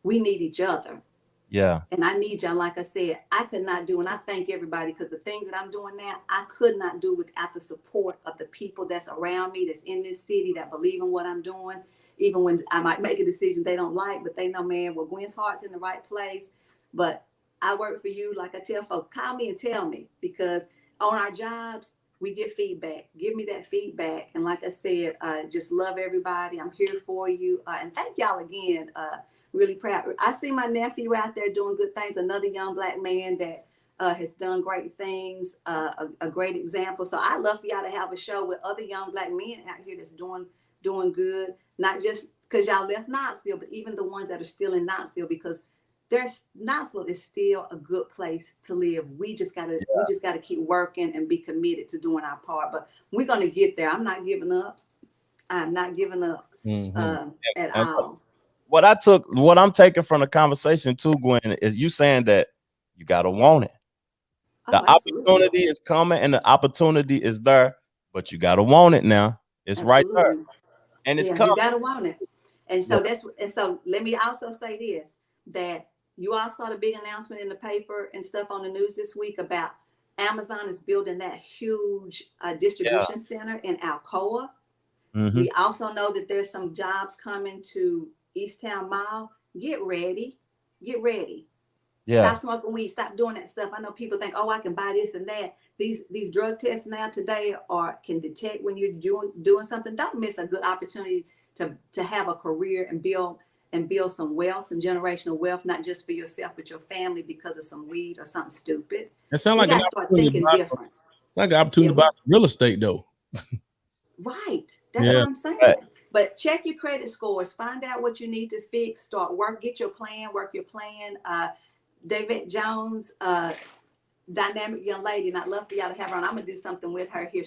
we need each other. Yeah. And I need y'all. Like I said, I could not do, and I thank everybody, because the things that I'm doing now, I could not do without the support of the people that's around me, that's in this city, that believe in what I'm doing. Even when I might make a decision they don't like, but they know, man, well, Gwen's heart's in the right place. But I work for you. Like I tell folks, call me and tell me, because on our jobs, we get feedback. Give me that feedback. And like I said, just love everybody. I'm here for you. And thank y'all again. Really proud. I see my nephew out there doing good things. Another young Black man that has done great things, a great example. So I love for y'all to have a show with other young Black men out here that's doing good, not just because y'all left Knoxville, but even the ones that are still in Knoxville, because Knoxville is still a good place to live. We just gotta keep working and be committed to doing our part. But we're gonna get there. I'm not giving up. I'm not giving up at all. What I'm taking from the conversation too, Gwen, is you saying that you gotta want it. The opportunity is coming and the opportunity is there, but you gotta want it now. It's right there. And it's coming. You gotta want it. And so so let me also say this, that you all saw the big announcement in the paper and stuff on the news this week about Amazon is building that huge distribution center in Alcoa. Mm-hmm. We also know that there's some jobs coming to Easttown Mall. Get ready. Yeah. Stop smoking weed. Stop doing that stuff. I know people think, oh, I can buy this and that. These drug tests now today can detect when you're doing something. Don't miss a good opportunity to have a career and build some wealth, some generational wealth, not just for yourself, but your family because of some weed or something stupid. It sounds like an opportunity to buy different. It's like an opportunity to buy some real estate, though. Right. That's what I'm saying. Right. But check your credit scores. Find out what you need to fix. Get your plan. Work your plan. David Jones, dynamic young lady, and I'd love for y'all to have her on. I'm gonna do something with her here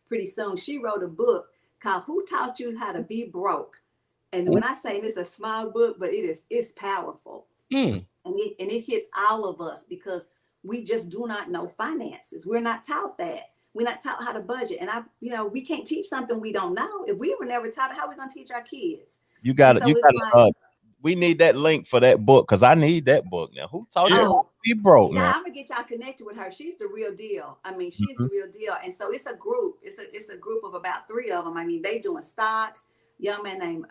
pretty soon. She wrote a book called "Who Taught You How to Be Broke?" And when I say it's a small book, but it's powerful. And it hits all of us because we just do not know finances. We're not taught that. We're not taught how to budget. And we can't teach something we don't know. If we were never taught it, how are we gonna teach our kids? We need that link for that book because I need that book now. Who taught you how to be broke? Yeah, I'm gonna get y'all connected with her. She's the real deal. I mean, she's the real deal. And so it's a group. It's a group of about 3 of them. I mean, they doing stocks. Young man named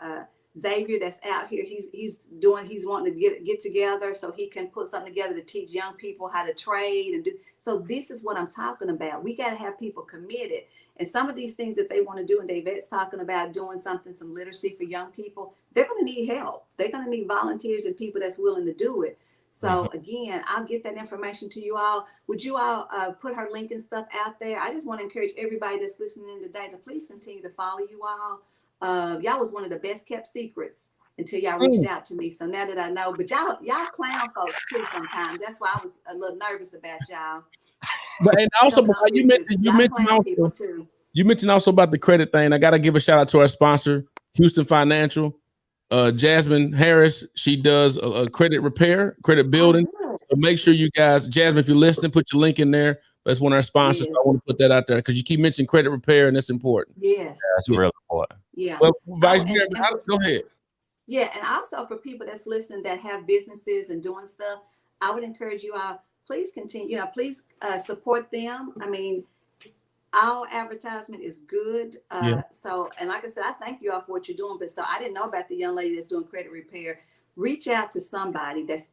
Xavier that's out here. He's wanting to get together so he can put something together to teach young people how to trade and do. So this is what I'm talking about. We got to have people committed. And some of these things that they want to do, and Davette's talking about doing some literacy for young people, they're going to need help. They're going to need volunteers and people that's willing to do it. So again, I'll get that information to you all. Would you all put her link and stuff out there? I just want to encourage everybody that's listening today to please continue to follow you all. Y'all was one of the best kept secrets until y'all reached out to me. So now that I know, but y'all clown folks too sometimes. That's why I was a little nervous about y'all. But and also, you mentioned also about the credit thing. I got to give a shout out to our sponsor, Houston Financial. Jasmine Harris, she does a credit repair, credit building. So make sure you guys, Jasmine, if you're listening, put your link in there. That's one of our sponsors. Yes. So I want to put that out there because you keep mentioning credit repair, and that's important. Yes, that's really important. Yeah. Well, Vice Mayor, go ahead. Yeah, and also for people that's listening that have businesses and doing stuff, I would encourage you all. Please continue. Please support them. I mean, our advertisement is good. So, and like I said, I thank you all for what you're doing. But so I didn't know about the young lady that's doing credit repair. Reach out to somebody that's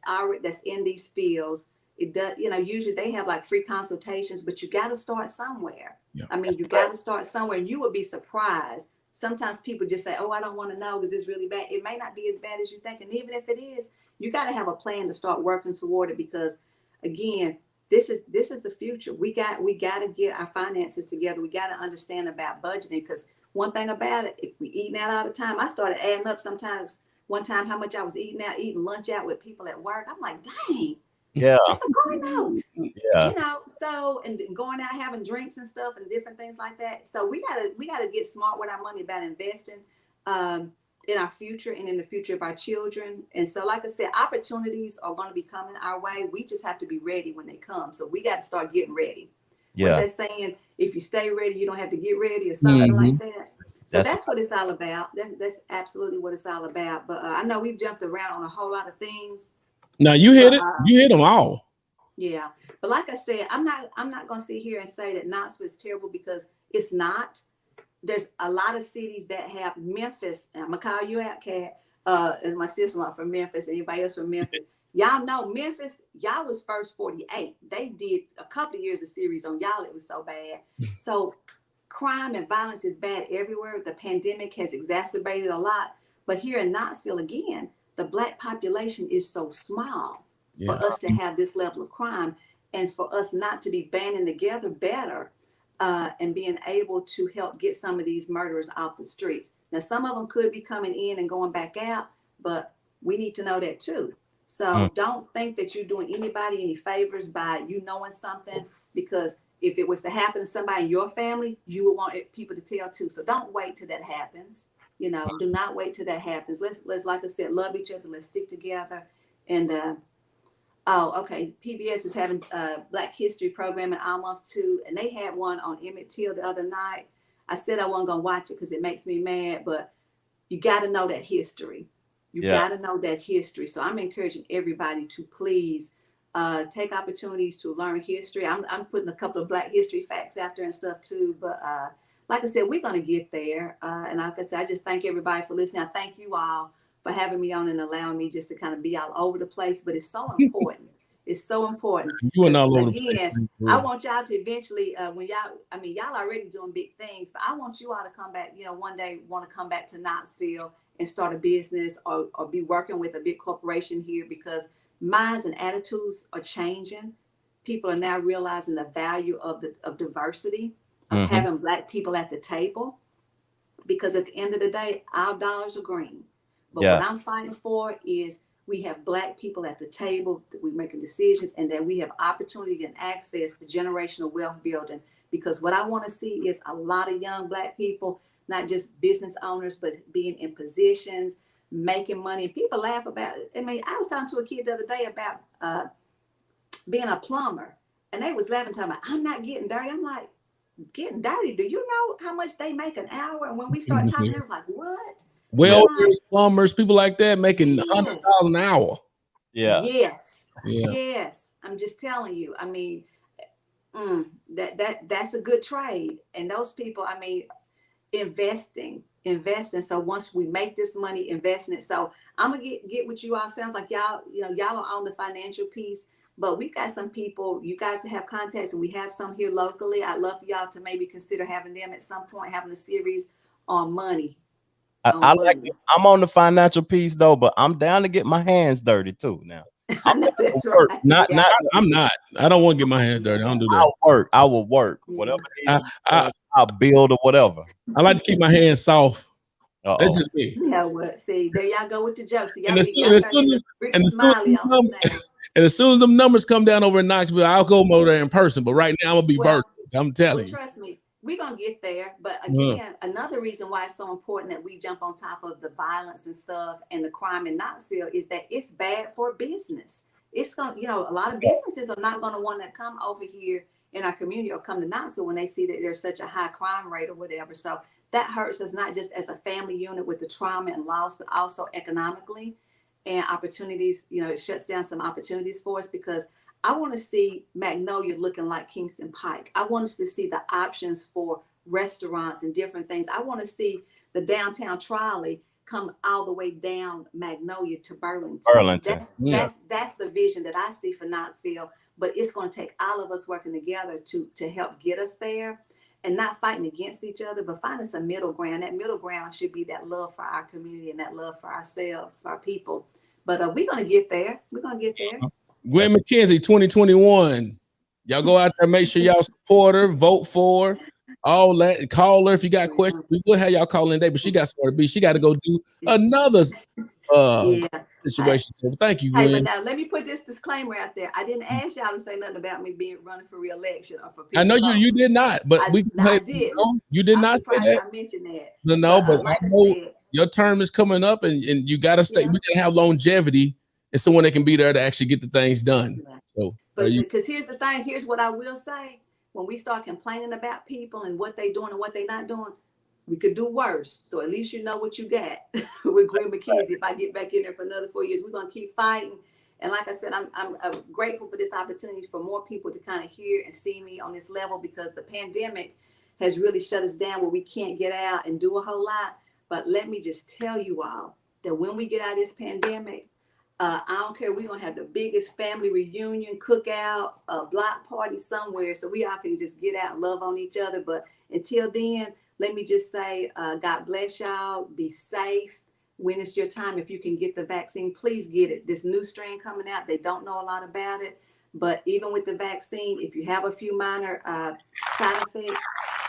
in these fields. It does, usually they have like free consultations, but you got to start somewhere. Yeah. I mean, you got to start somewhere, and you would be surprised. Sometimes people just say, "Oh, I don't want to know because it's really bad." It may not be as bad as you think, and even if it is, you got to have a plan to start working toward it because, again, this is the future. We got to get our finances together. We got to understand about budgeting because one thing about it, if we eating out all the time, I started adding up sometimes. One time, how much I was eating lunch out with people at work. I'm like, dang. Yeah, that's a going out. Yeah, so and going out having drinks and stuff and different things like that. So we gotta get smart with our money about investing in our future and in the future of our children. And so, like I said, opportunities are going to be coming our way. We just have to be ready when they come. So we got to start getting ready. Yeah. What's that saying? If you stay ready, you don't have to get ready or something like that. So that's what it's all about. That's absolutely what it's all about. But I know we've jumped around on a whole lot of things. Now you hit it. You hit them all. Yeah, but like I said, I'm not going to sit here and say that Knoxville is terrible because it's not. There's a lot of cities that have Memphis. And I'm gonna call you out, Kat. As my sister-in-law from Memphis. Anybody else from Memphis? Y'all know Memphis, y'all was first 48. They did a couple of years of series on y'all. It was so bad. So crime and violence is bad everywhere. The pandemic has exacerbated a lot. But here in Knoxville, again, the Black population is so small for us to have this level of crime, and for us not to be banding together better and being able to help get some of these murderers off the streets. Now, some of them could be coming in and going back out, but we need to know that too. So don't think that you're doing anybody any favors by you knowing something, because if it was to happen to somebody in your family, you would want people to tell too. So don't wait till that happens. You know, do not wait till that happens. Let's like I said, love each other. Let's stick together. And PBS is having a Black History program in our month too, and they had one on Emmett Till the other night. I said I wasn't gonna watch it because it makes me mad, but you got to know that history. You got to know that history. So I'm encouraging everybody to please take opportunities to learn history. I'm putting a couple of Black history facts out there and stuff too, but like I said, we're going to get there. And like I said, I just thank everybody for listening. I thank you all for having me on and allowing me just to kind of be all over the place. But it's so important. It's so important. You and all over again, I want y'all to eventually, y'all already doing big things, but I want you all to come back, one day want to come back to Knoxville and start a business or be working with a big corporation here, because minds and attitudes are changing. People are now realizing the value of diversity, of having Black people at the table, because at the end of the day, our dollars are green. But what I'm fighting for is we have Black people at the table, that we're making decisions, and that we have opportunity and access for generational wealth building. Because what I want to see is a lot of young Black people, not just business owners, but being in positions, making money. And people laugh about it. I mean, I was talking to a kid the other day about being a plumber, and they was laughing, talking about, I'm not getting dirty. I'm like, getting dirty? Do you know how much they make an hour? And when we start talking, I was like, what? Welders, plumbers, people like that making $100,000 an hour. Yeah. Yes. I'm just telling you. I mean, that's a good trade. And those people, I mean, investing. So once we make this money, investing it. So I'm gonna get with you all. Sounds like y'all are on the financial piece, but we've got some people, you guys have contacts, and we have some here locally. I'd love for y'all to maybe consider having them at some point, having a series on money. I like it. I'm on the financial piece though, but I'm down to get my hands dirty too now. I'm right. I'm not. I don't want to get my hands dirty. I don't do that. I will work. Whatever. I'll build or whatever. I like to keep my hands soft. That's just me. You know what? See, there y'all go with the jokes. See, and as soon as them numbers come down over in Knoxville, I'll go over there in person. But right now, I'm gonna be virtual. I'm telling you. Trust me, we're gonna get there. But again, another reason why it's so important that we jump on top of the violence and stuff and the crime in Knoxville is that it's bad for business. It's gonna, a lot of businesses are not gonna want to come over here in our community or come to Knoxville when they see that there's such a high crime rate or whatever. So that hurts us not just as a family unit with the trauma and loss, but also economically and opportunities. It shuts down some opportunities for us, because I want to see Magnolia looking like Kingston Pike. I want us to see the options for restaurants and different things. I want to see the downtown trolley come all the way down Magnolia to Burlington. That's the vision that I see for Knoxville. But it's going to take all of us working together to help get us there, and not fighting against each other, but finding some middle ground. That middle ground should be that love for our community and that love for ourselves, for our people. But we're going to get there. We're going to get there. Gwen McKenzie, 2021. Y'all go out there, make sure y'all support her, vote for her, all that. Call her if you got questions. We will have y'all call in today, but she got somewhere to be. She got to go do another situation. So thank you, Gwen. Hey, but now let me put this disclaimer out there. I didn't ask y'all to say nothing about me running for re-election or for people. I know you did not, but I did. You did not say that. I mentioned that. No, but I know your term is coming up, and you got to stay. We can have longevity and someone that can be there to actually get the things done. So, but because here's the thing. Here's what I will say. When we start complaining about people and what they doing and what they not doing, we could do worse. So at least you know what you got with Gwen McKenzie. If I get back in there for another 4 years, we're going to keep fighting. And like I said, I'm grateful for this opportunity for more people to kind of hear and see me on this level, because the pandemic has really shut us down where we can't get out and do a whole lot. But let me just tell you all that when we get out of this pandemic, I don't care. We're going to have the biggest family reunion, cookout, block party somewhere. So we all can just get out and love on each other. But until then, let me just say, God bless y'all. Be safe. When it's your time, if you can get the vaccine, please get it. This new strain coming out, they don't know a lot about it. But even with the vaccine, if you have a few minor side effects,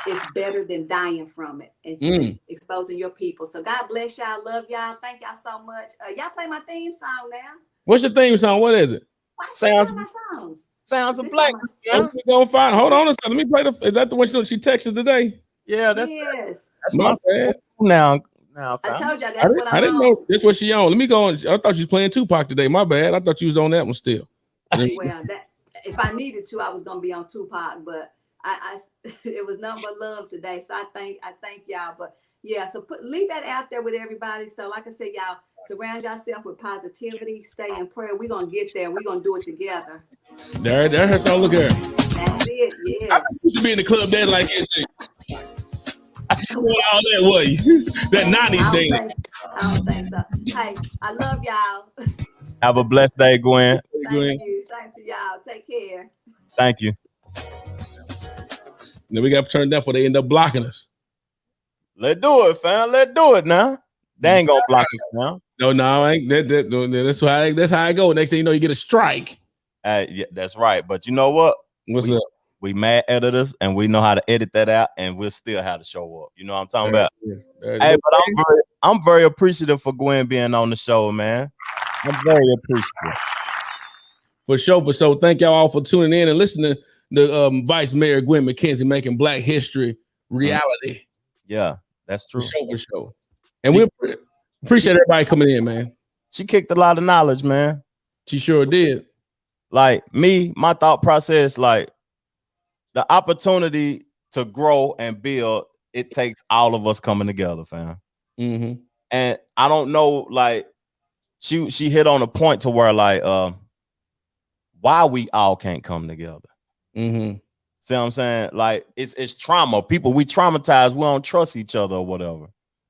it's better than dying from it and exposing your people. So God bless y'all. Love y'all. Thank y'all so much. Y'all play my theme song now. What's your theme song? What is it? Why sounds my songs? Sounds of black. Yeah. Go find. Hold on a second. Let me play the. Is that the one she texted today? Yeah, that's my bad. Now, I told y'all that's what I didn't know that's what she on. Let me go on. I thought she was playing Tupac today. My bad. I thought you was on that one still. Well, that if I needed to, I was gonna be on Tupac, but I it was nothing but love today. So I thank y'all. But yeah, so leave that out there with everybody. So like I said, y'all surround yourself with positivity, stay in prayer. We're gonna get there. We're gonna do it together. There her song. Look at her. That's it. Yes. I used to be in the club that like it. All that way. That 90s thing. I don't think so. Hey, I love y'all. Have a blessed day, Gwen. Thank you. Same to y'all. Take care. Thank you. Then we got to turn down before they end up blocking us. Let's do it, fam. Let's do it now. They ain't gonna block us now. No, ain't that's how I go. Next thing you know, you get a strike. Yeah, that's right. But you know what? What's up? We mad editors and we know how to edit that out, and we'll still have to show up. You know what I'm talking about? Hey, but I'm very appreciative for Gwen being on the show, man. I'm very appreciative. For sure. Thank y'all all for tuning in and listening to Vice Mayor Gwen McKenzie making Black history reality. Yeah, that's true. For sure. And we appreciate everybody coming in, man. She kicked a lot of knowledge, man. She sure did. Like my thought process, like the opportunity to grow and build, it takes all of us coming together, fam. Mm-hmm. And I don't know, like she hit on a point to where like why we all can't come together. Mm-hmm. See what I'm saying? Like it's trauma. People, we traumatized, we don't trust each other or whatever.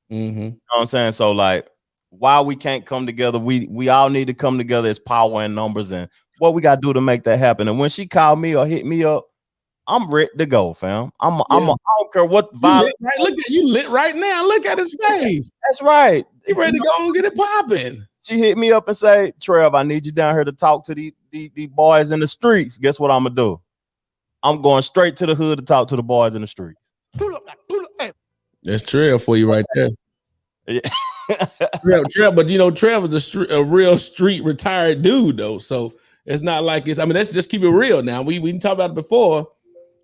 Mm-hmm. You know what I'm saying? So like why we can't come together, we all need to come together as power in numbers, and what we gotta do to make that happen. And when she called me or hit me up, I'm ready to go, fam. I don't care what violence. Look at you lit right now. Look at his face. That's right. You ready to go and get it popping? She hit me up and say, Trev, I need you down here to talk to the boys in the streets. Guess what I'm gonna do? I'm going straight to the hood to talk to the boys in the streets. That's Trev for you right there. Yeah. Trev, but you know, Trev is a real street retired dude though. So it's not like it's. I mean, let's just keep it real now. We didn't talk about it before.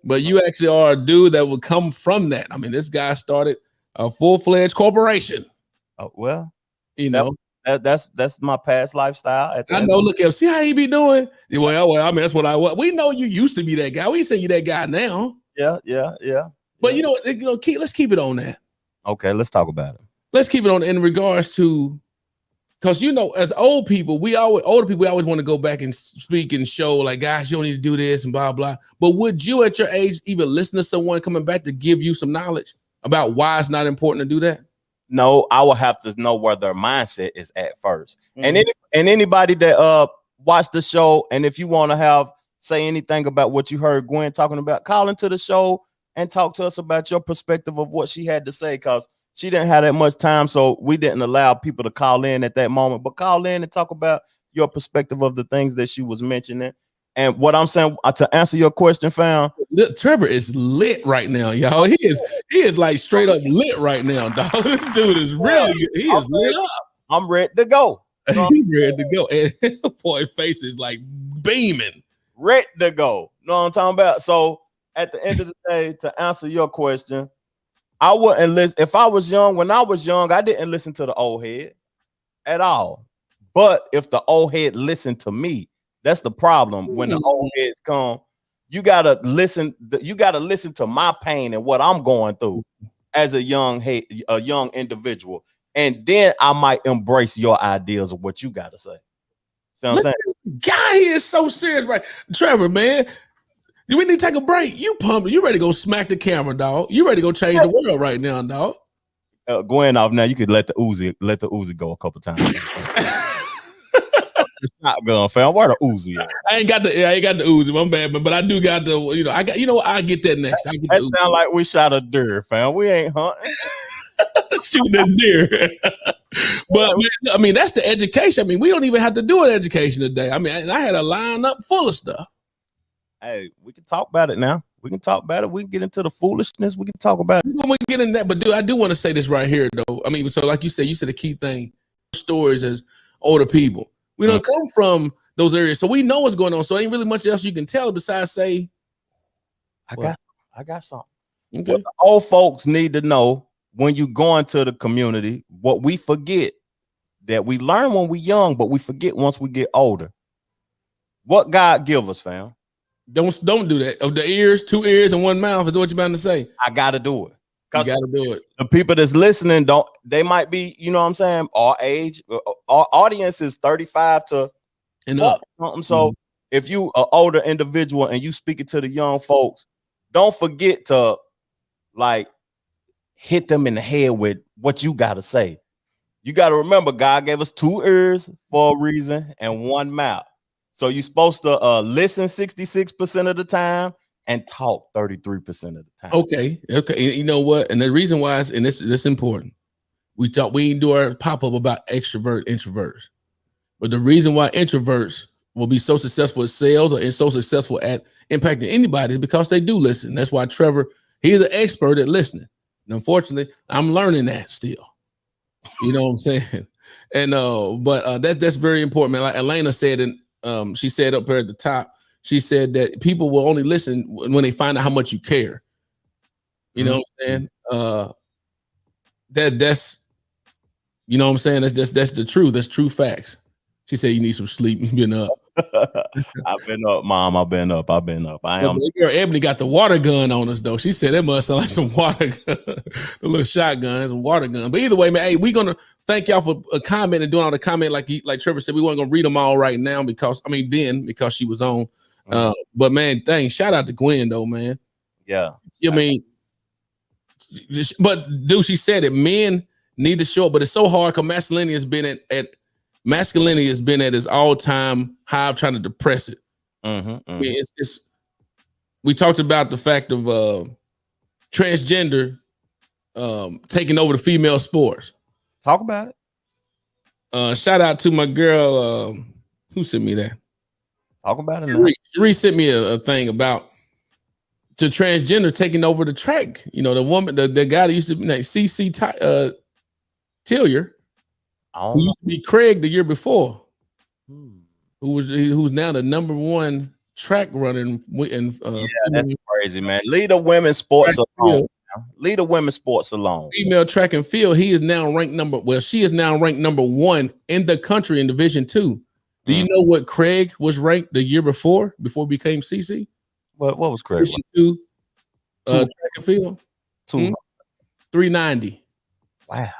But you actually are a dude that would come from that. I mean, this guy started a full-fledged corporation. Oh, well, you know, that's my past lifestyle. I know. Look at him. See how he be doing? Well, I mean, that's what I want. We know you used to be that guy. We ain't say you that guy now. Yeah. But you know, let's keep it on that. Okay, let's talk about it. Let's keep it on in regards to, because you know, as older people, we always want to go back and speak and show like, guys, you don't need to do this and blah blah. But would you, at your age, even listen to someone coming back to give you some knowledge about why it's not important to do that? No, I will have to know where their mindset is at first. Mm-hmm. And anybody that watch the show, and if you want to say anything about what you heard Gwen talking about, call into the show and talk to us about your perspective of what she had to say, because she didn't have that much time, so we didn't allow people to call in at that moment. But call in and talk about your perspective of the things that she was mentioning. And what I'm saying, to answer your question, fam, Trevor is lit right now, y'all. He is like straight up lit right now, dog. This dude is really good. He is lit up. I'm ready to go. He's ready to go. And boy, face is like beaming. Ready to go. You know what I'm talking about? So at the end of the day, to answer your question, I wouldn't listen. If I was young, when I was young, I didn't listen to the old head at all. But if the old head listened to me, that's the problem. When the old heads come, you gotta listen. You gotta listen to my pain and what I'm going through as a young individual, and then I might embrace your ideas of what you gotta say. See what I'm saying? This guy is so serious, right? Trevor, man. We need to take a break. You pumped. You ready to go smack the camera, dog? You ready to go change the world right now, dog? Going off now. You could let the Uzi go a couple times. the shotgun, fam. Where the Uzi at? I ain't got the Uzi. My bad, but I do got the. I got. I get that next. I get That the sound like we shot a deer, fam. We ain't hunting. shooting a deer. But I mean, that's the education. I mean, we don't even have to do an education today. I mean, I had a lineup full of stuff. Hey, we can talk about it now. We can talk about it. We can get into the foolishness. We can talk about it. When we get in that, but dude, I do want to say this right here, though. I mean, so like you said the key thing, stories as older people. We don't come from those areas, so we know what's going on. So ain't really much else you can tell besides say, I got something. Okay. What the old folks need to know when you go into the community, what we forget that we learn when we young, but we forget once we get older. What God give us, fam. Don't do that. Of the ears, 2 ears and 1 mouth is what you're about to say. I gotta do it. You gotta do it. The people that's listening they might be, you know what I'm saying, our age. Our audience is 35 to and up. So if you an older individual and you speaking to the young folks, don't forget to like hit them in the head with what you gotta say. You gotta remember, God gave us 2 ears for a reason and 1 mouth. So you're supposed to listen 66% of the time and talk 33% of the time. Okay. You know what? And the reason why is, and this is important. We ain't do our pop-up about introverts. But the reason why introverts will be so successful at sales or so successful at impacting anybody is because they do listen. That's why Trevor, he's an expert at listening. And unfortunately, I'm learning that still. You know what I'm saying? And but that's very important, man. Like Elena said, and she said up there at the top, she said that people will only listen when they find out how much you care. You know what I'm saying? That's you know what I'm saying? That's the truth. That's true facts. She said you need some sleep. You've been up. I've been up, Mom. I've been up. I am. Girl Ebony got the water gun on us though. She said that must sound like some water gun, a little shotgun, some water gun. But either way, man, hey, we're gonna thank y'all for a comment and doing all the comment like Trevor said. We weren't gonna read them all right now because she was on. But man, shout out to Gwen though, man. Yeah. I mean, but dude, she said it. Men need to show up, but it's so hard because masculinity has been at its all-time high of trying to depress it. I mean, we talked about the fact of transgender taking over the female sports. Talk about it. Shout out to my girl. Who sent me that? Talk about it. Sheree sent me a thing about the transgender taking over the track. You know, the woman, the guy that used to be named CC Tillier, who used to be Craig the year before, who's now the #1 track runner in that's crazy, man. Lead the women's sports alone. Lead the women's sports alone. Female track and field. She is now ranked #1 in the country in Division 2. Do you know what Craig was ranked the year before he became CC? What was Craig? Division 2 track and field. 390. Wow.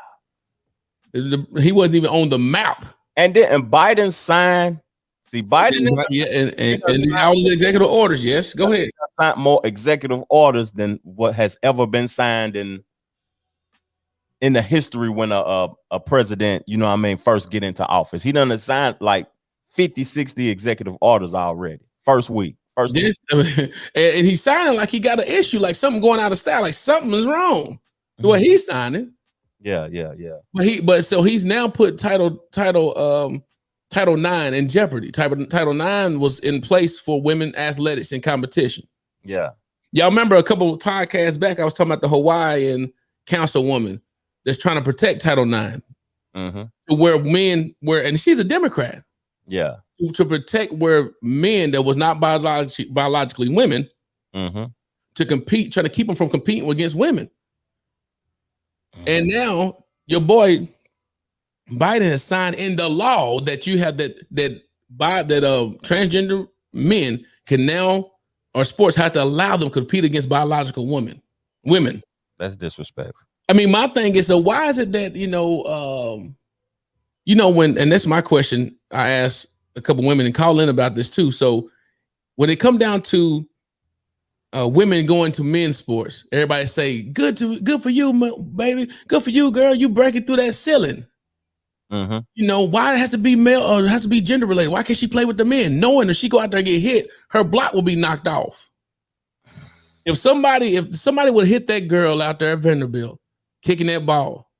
He wasn't even on the map. And didn't Biden sign? See, Biden, and all the executive orders. Yes, go ahead. Signed more executive orders than what has ever been signed in the history when a president, you know what I mean, first get into office. He done signed like 50, 60 executive orders already. First week. Yes, and he's signing like he got an issue, like something going out of style, like something is wrong. Well, he's signing. Yeah. But so he's now put Title 9 in jeopardy. Title 9 was in place for women athletics and competition. Yeah. Y'all remember a couple of podcasts back, I was talking about the Hawaiian councilwoman that's trying to protect Title 9. And she's a Democrat. Yeah. To protect where men that was not biologically women to compete, trying to keep them from competing against women. And now your boy Biden has signed in the law that you have that transgender men can now, or sports have to allow them to compete against biological women. That's disrespectful. I mean, my thing is, so why is it that when, and that's my question, I asked a couple women and call in about this too. So when it come down to women going to men's sports, everybody say, good for you, baby. Good for you, girl. You breaking through that ceiling. Mm-hmm. You know, why it has to be male or it has to be gender related? Why can't she play with the men? Knowing if she go out there and get hit, her block will be knocked off. If somebody would hit that girl out there at Vanderbilt, kicking that ball,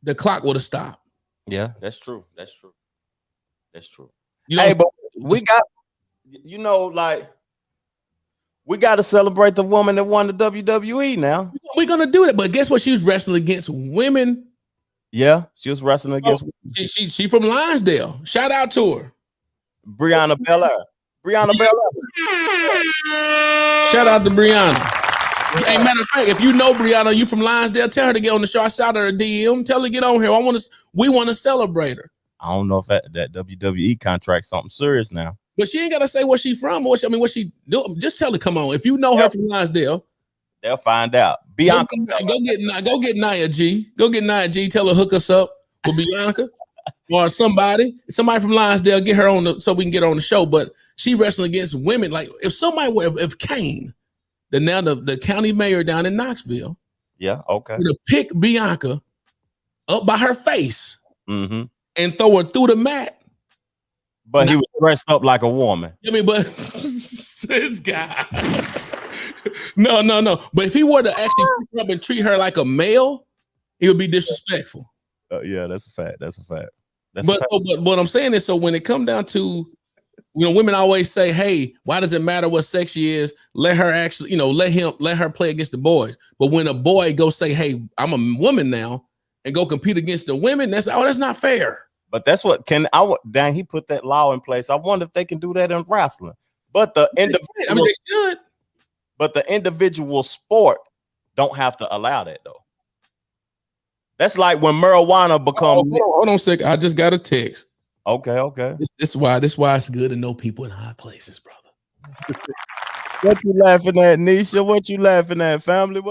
the clock would have stopped. Yeah, that's true. That's true. That's true. You know, hey, but we got, you know, like, we got to celebrate the woman that won the WWE now. we're gonna do that, but guess what? She was wrestling against women. Yeah, she was wrestling against She from Lionsdale. Shout out to her. Brianna Belair. Shout out to Brianna. Hey, matter of fact, if you know Brianna, you from Lionsdale, tell her to get on the show. I shout her a DM. Tell her to get on here. We want to celebrate her. I don't know if that WWE contract something serious now. But she ain't gotta say where she from or what she do. Just tell her, come on. If you know her from Lionsdale, they'll find out. Bianca, go get Nia G. Go get Nia G. Tell her hook us up with Bianca or somebody from Lionsdale. Get her so we can get her on the show. But she wrestling against women. Like if Kane, the county mayor down in Knoxville, would have picked Bianca up by her face and throw her through the mat. But he was dressed up like a woman. I mean, but this guy. No. But if he were to actually pick her up and treat her like a male, it would be disrespectful. Yeah, that's a fact. But what I'm saying is, so when it come down to, you know, women always say, "Hey, why does it matter what sex she is? Let her actually, you know, let her play against the boys." But when a boy go say, "Hey, I'm a woman now," and go compete against the women, that's not fair. But that's what he put that law in place. I wonder if they can do that in wrestling. But the individual, they should. But the individual sport don't have to allow that though. That's like when marijuana becomes. Hold on a second. I just got a text. Okay. This is why it's good to know people in high places, brother. What you laughing at, Nisha? What you laughing at, family?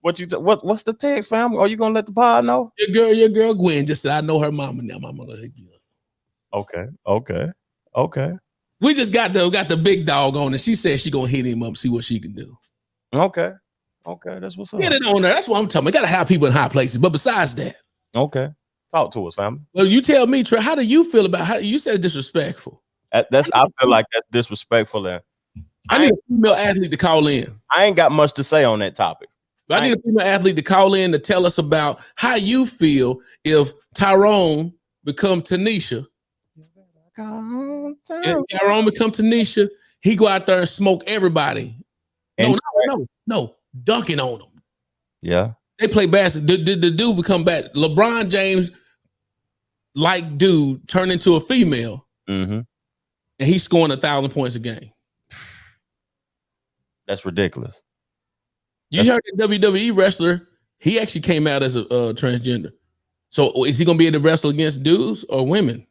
What's the text, family? Are you gonna let the pod know? Your girl Gwen just said I know her mama now. Mama gonna hit you up. Okay. We just got the big dog on, and she said she gonna hit him up, see what she can do. Okay, that's what's up. Get it on there. That's what I'm talking about. Gotta have people in high places. But besides that, okay, talk to us, family. Well, you tell me, Trey, how do you feel about how you said disrespectful? I feel like that's disrespectful. And I need a female athlete to call in. I ain't got much to say on that topic. But I need a female athlete to call in to tell us about how you feel if Tyrone become Tanisha. If Tyrone become Tanisha, he go out there and smoke everybody. No, dunking on them. Yeah. They play basketball. The dude become bad. LeBron James, like dude, turn into a female. Mm-hmm. And he's scoring 1,000 points a game. That's ridiculous. You heard the WWE wrestler, he actually came out as a transgender. So is he going to be able to wrestle against dudes or women?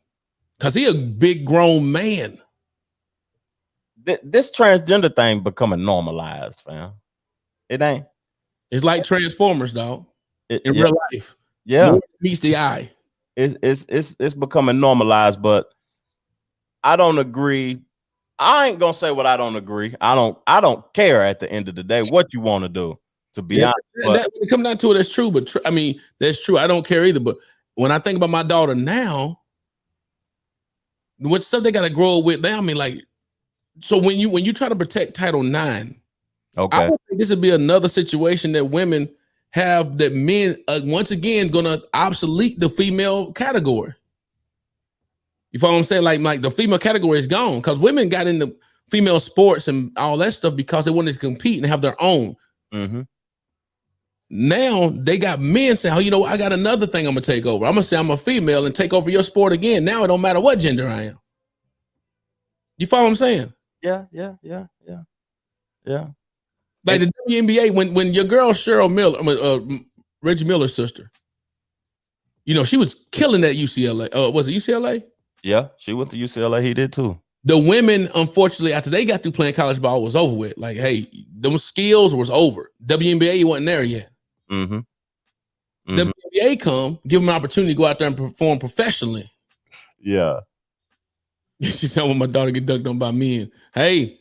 Because he a big grown man. This transgender thing becoming normalized, fam. It ain't. It's like Transformers, dog. In real life. Yeah. No meets the eye. It's becoming normalized, but I don't agree. I ain't gonna say what I don't agree. I don't care at the end of the day what you want to do, to be honest. When it comes down to it, that's true. But that's true. I don't care either. But when I think about my daughter now, what stuff they got to grow up with now, I mean, like, so when you try to protect Title IX, okay, I would think this would be another situation that women have that men once again gonna obsolete the female category. You follow what I'm saying? Like the female category is gone because women got into female sports and all that stuff because they wanted to compete and have their own. Mm-hmm. Now they got men saying, "Oh, you know, I got another thing I'm gonna take over. I'm gonna say I'm a female and take over your sport again. Now it don't matter what gender I am." You follow what I'm saying? Yeah. Like the WNBA, when your girl Cheryl Miller, Reggie Miller's sister, you know, she was killing that UCLA. Was it UCLA? Yeah, she went to UCLA. He did too. The women, unfortunately, after they got through playing college ball, was over with. Like, hey, those skills was over. WNBA wasn't there yet. Mm-hmm. WNBA come, give them an opportunity to go out there and perform professionally. Yeah. She said, "When my daughter get dunked on by men, hey,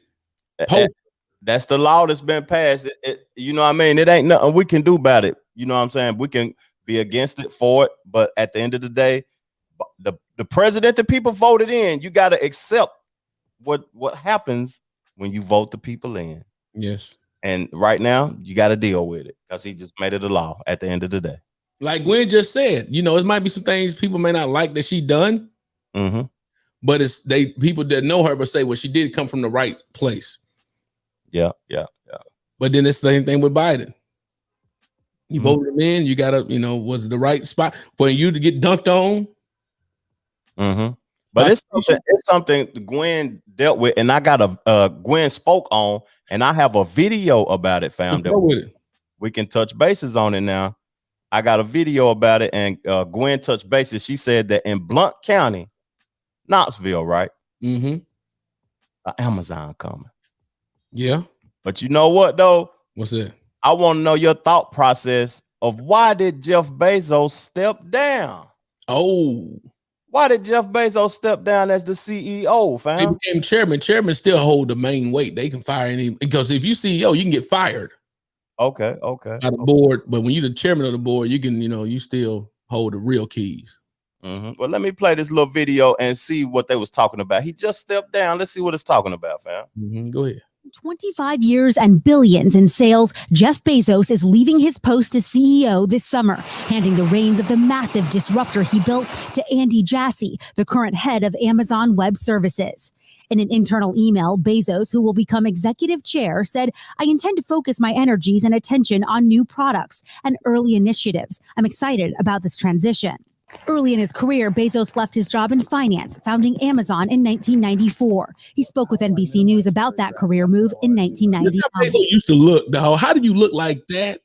that's the law that's been passed. You know what I mean? It ain't nothing we can do about it. You know what I'm saying? We can be against it, for it, but at the end of the day, the president that people voted in, you got to accept what happens when you vote the people in. Yes. And right now, you got to deal with it because he just made it a law at the end of the day. Like Gwen just said, you know, it might be some things people may not like that she done, but it's people that know her but say, well, she did come from the right place. Yeah. But then it's the same thing with Biden. You voted him in, you gotta, was it the right spot for you to get dunked on? But it's something Gwen dealt with, and I got Gwen spoke on, and I have a video about it, fam. We can touch bases on it now. I got a video about it, and Gwen touched bases. She said that in Blount County, Knoxville, right? Amazon coming. Yeah. But you know what, though? What's that? I want to know your thought process of why did Jeff Bezos step down? Oh. Why did Jeff Bezos step down as the CEO, fam? He became chairman. Chairman still hold the main weight. They can fire any, because if you CEO, you can get fired. Okay. Out of board, but when you're the chairman of the board, you can, you still hold the real keys. Well, let me play this little video and see what they was talking about. He just stepped down. Let's see what it's talking about, fam. Go ahead. 25 years and billions in sales, Jeff Bezos is leaving his post as CEO this summer, handing the reins of the massive disruptor he built to Andy Jassy, the current head of Amazon Web Services. In an internal email, Bezos, who will become executive chair, said, "I intend to focus my energies and attention on new products and early initiatives. I'm excited about this transition." Early in his career, Bezos left his job in finance, founding Amazon in 1994. He spoke with NBC News about that career move in 1990. Bezos used to look, though. How do you look like that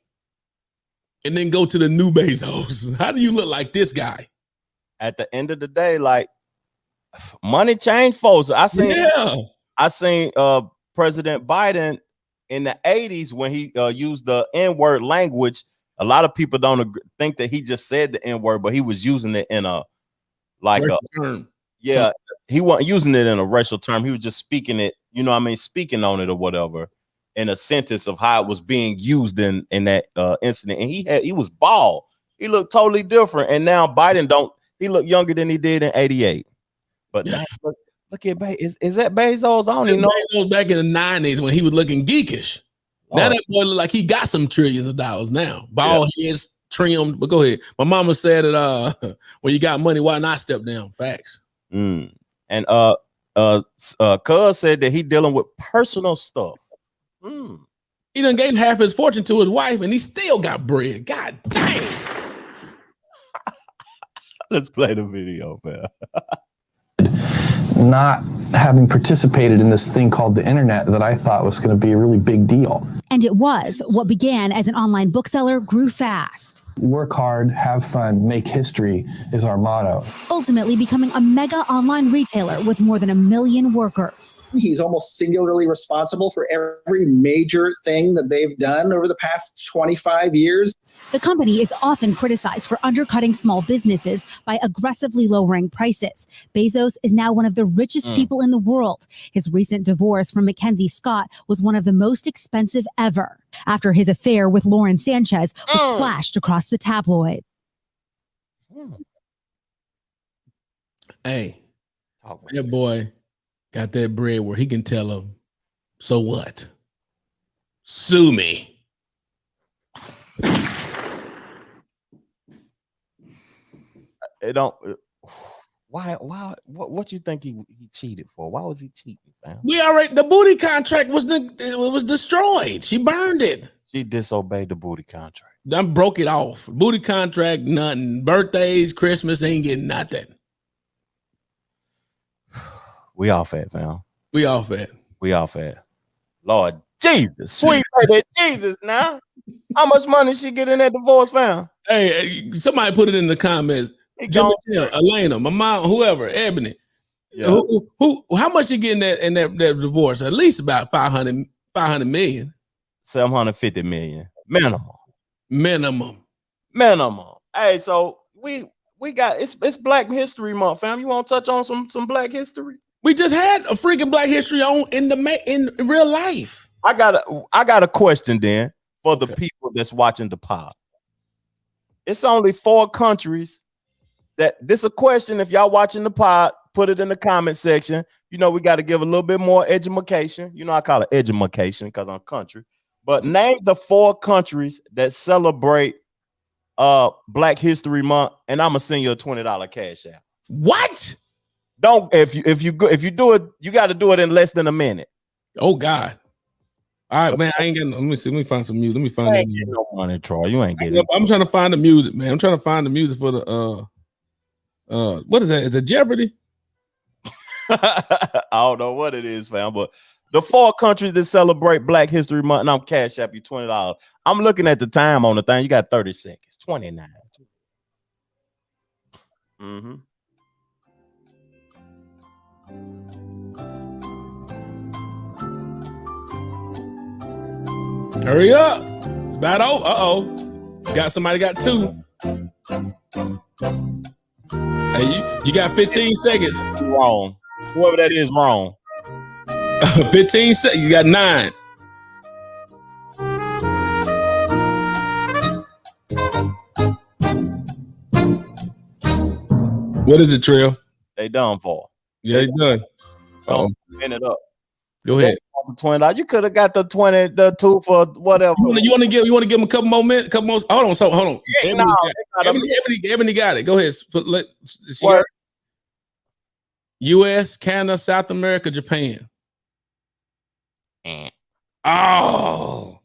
and then go to the new Bezos? How do you look like this guy? At the end of the day, like, money changed folks. I seen President Biden in the 80s when he used the N-word language. A lot of people don't think that he just said the N-word, but he was using it in a term. Yeah, he wasn't using it in a racial term. He was just speaking it, speaking on it or whatever in a sentence of how it was being used in that incident. And he was bald. He looked totally different. And now Biden he looked younger than he did in 88. But now, look at is that Bezos? I don't even know. Bezos back in the 90s when he was looking geekish. Now that boy look like he got some trillions of dollars now. Bald heads trimmed. But go ahead. My mama said that when you got money, why not step down? Facts. And Cuz said that he dealing with personal stuff. He done gave half his fortune to his wife and he still got bread. God damn. Let's play the video, man. Not having participated in this thing called the internet that I thought was going to be a really big deal. And it was. What began as an online bookseller grew fast. Work hard, have fun, make history is our motto. Ultimately becoming a mega online retailer with more than 1 million workers. He's almost singularly responsible for every major thing that they've done over the past 25 years. The company is often criticized for undercutting small businesses by aggressively lowering prices. Bezos is now one of the richest people in the world. His recent divorce from Mackenzie Scott was one of the most expensive ever, after his affair with Lauren Sanchez was splashed across the tabloid. Hey, that boy got that bread where he can tell them, so what? Sue me. It don't. Why? What you think he cheated for? Why was he cheating, fam? The booty contract was destroyed. She burned it. She disobeyed the booty contract. Done broke it off. Booty contract, nothing. Birthdays, Christmas, ain't getting nothing. We off at, fam. We off at. Lord Jesus, sweet baby Jesus. Now, how much money she get in that divorce, fam? Hey, somebody put it in the comments. Jimmy, Elena, my mom, whoever, Ebony. Yeah. Who? How much you getting in that divorce? At least about 500 million. 750 million minimum. Hey, so we got it's Black History Month, fam. You want to touch on some Black history? We just had a freaking Black History on in real life. I got a question then for the people that's watching the pod. It's only 4 countries that this a question. If y'all watching the pod, put it in the comment section. You know, we got to give a little bit more edumacation. You know, I call it edumacation because I'm country. But name the 4 countries that celebrate Black History Month, and I'm gonna send you a $20 cash out. What? Don't if you do it, you got to do it in less than a minute. Oh God. All right, man. I ain't getting. Let me see. Let me find some music. Let me find that music. No money, Troy. You ain't getting. I'm trying to find the music, man. I'm trying to find the music for the what is that? Is it Jeopardy? I don't know what it is, fam, but the 4 countries that celebrate Black History Month, and I'm cash app you $20. I'm looking at the time on the thing. You got 30 seconds. 29. Mm-hmm. Hurry up. It's about over. Uh-oh. Got somebody got 2. Hey, you got 15 seconds. Wrong. Whoever that is, wrong. 15 seconds. You got 9. What is it, Trail? They done for. Yeah, they done. Don't spin it up. Go ahead. $20. You could have got the 2 for whatever. You want to give them a couple more minutes? Hold on. Ebony got it. Go ahead. U.S., Canada, South America, Japan. Oh.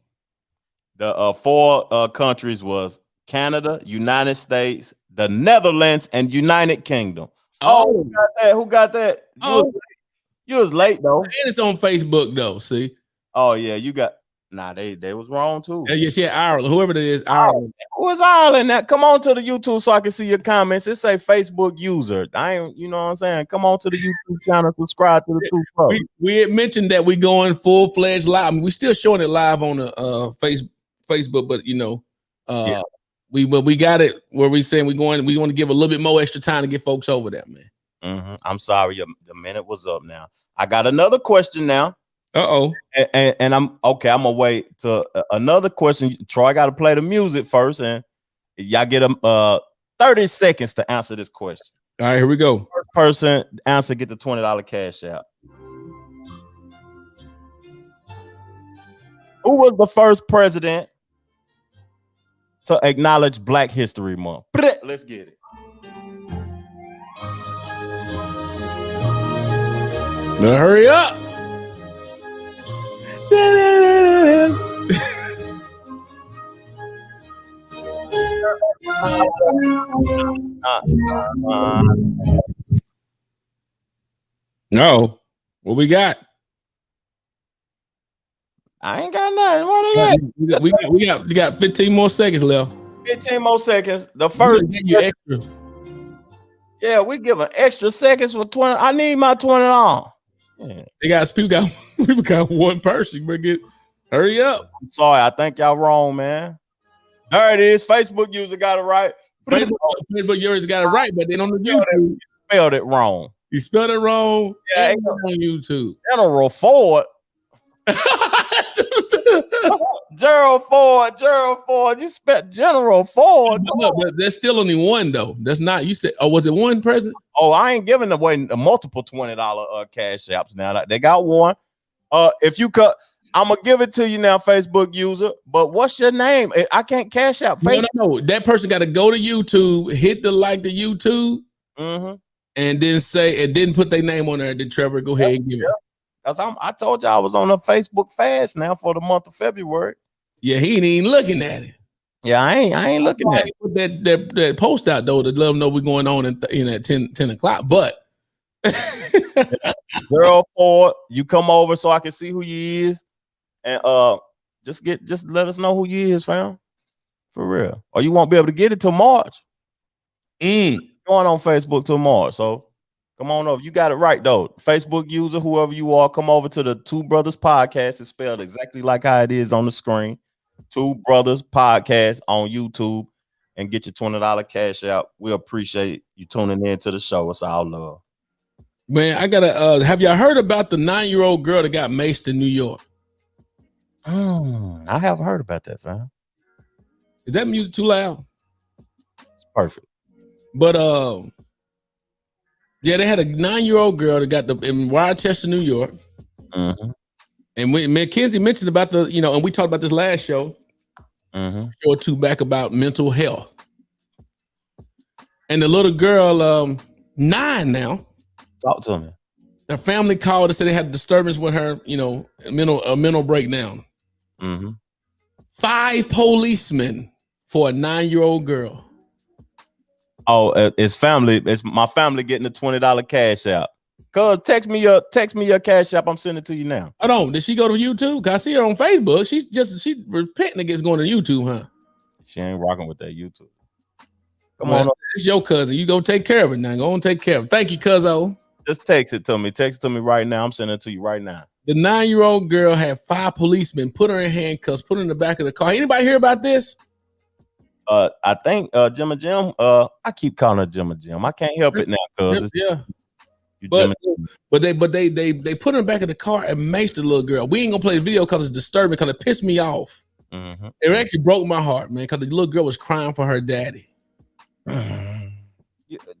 The 4 countries was Canada, United States, the Netherlands, and United Kingdom. Oh, who got that? You was late though. And it's on Facebook though. See. Oh yeah, you got. Nah, they was wrong too. Yes, yeah, Ireland. Whoever it is, Ireland. Who is Ireland? Now come on to the YouTube so I can see your comments. It say Facebook user. I ain't. You know what I'm saying? Come on to the YouTube channel. Subscribe to the 2 Pro. We had mentioned that we going full-fledged live. I mean, we still showing it live on the Facebook, but you know, we got it where we saying we want to give a little bit more extra time to get folks over there, man. Mm-hmm. I'm sorry, the minute was up now. I got another question now. Uh-oh. And I'm okay. I'm gonna wait to another question. Troy got to play the music first, and y'all get them 30 seconds to answer this question. All right, here we go. First person answer get the $20 cash out. Who was the first president to acknowledge Black History Month? Let's get it. Now hurry up. No. What we got? I ain't got nothing. What do you got? We got 15 more seconds left. 15 more seconds. The first extra. Yeah, we give an extra seconds for 20. I need my $20. Yeah. People got one person. Hurry up. I'm sorry. I think y'all wrong, man. There it is. Facebook user got it right. Facebook user got it right, but then on the YouTube, spelled it wrong. You spelled it wrong. Yeah, on YouTube. General Ford. Gerald Ford. You spelled General Ford. But there's still only one though. That's not. You said. Oh, was it one president? Oh, I ain't giving away a multiple $20 cash apps now. They got one. If you cut, I'm gonna give it to you now, Facebook user. But what's your name? I can't cash out. No. That person got to go to YouTube, hit the YouTube, and then put their name on there. Then Trevor, go ahead and give it. I told you I was on a Facebook fast now for the month of February. Yeah, he ain't even looking at it. Yeah, I ain't looking at it. Put that post out though to let them know we're going on at 10 o'clock. But Girl Ford, you come over so I can see who you is, and just let us know who you is, fam. For real. Or you won't be able to get it till March. Going on Facebook till March. So come on over. You got it right though. Facebook user, whoever you are, come over to the 2 Brothas Podcast. It's spelled exactly like how it is on the screen. 2 Brothas Podcast on YouTube, and get your $20 cash out. We appreciate you tuning in to the show. It's all love. Man, I gotta have y'all heard about the 9-year-old girl that got maced in New York? I haven't heard about that, fam. Is that music too loud? Perfect. But yeah, they had a 9-year-old girl that got in Rochester, New York. Mm-hmm. And McKenzie mentioned about and we talked about this last show, show or two back about mental health. And the little girl, 9 now. Talk to me. Her family called and said they had a disturbance with her, a mental breakdown. 5 policemen for a 9-year-old girl. Oh, it's my family getting a $20 cash out. Cuz text me your cash app. I'm sending it to you now. Hold on. Did she go to YouTube? Cause I see her on Facebook. She repenting against going to YouTube, huh? She ain't rocking with that YouTube. Come on. on. It's your cousin. You go take care of it now. Go and take care of it. Thank you, cuzzo. Just text it to me. Text it to me right now. I'm sending it to you right now. The 9-year-old girl had 5 policemen put her in handcuffs, put her in the back of the car. Anybody hear about this? I think Jim and Jim. I keep calling her Jim and Jim. I can't help it now, cuz. Yeah. But they put her in the back of the car and maced the little girl. We ain't gonna play the video because it's disturbing, because it pissed me off. It actually broke my heart, man, because the little girl was crying for her daddy.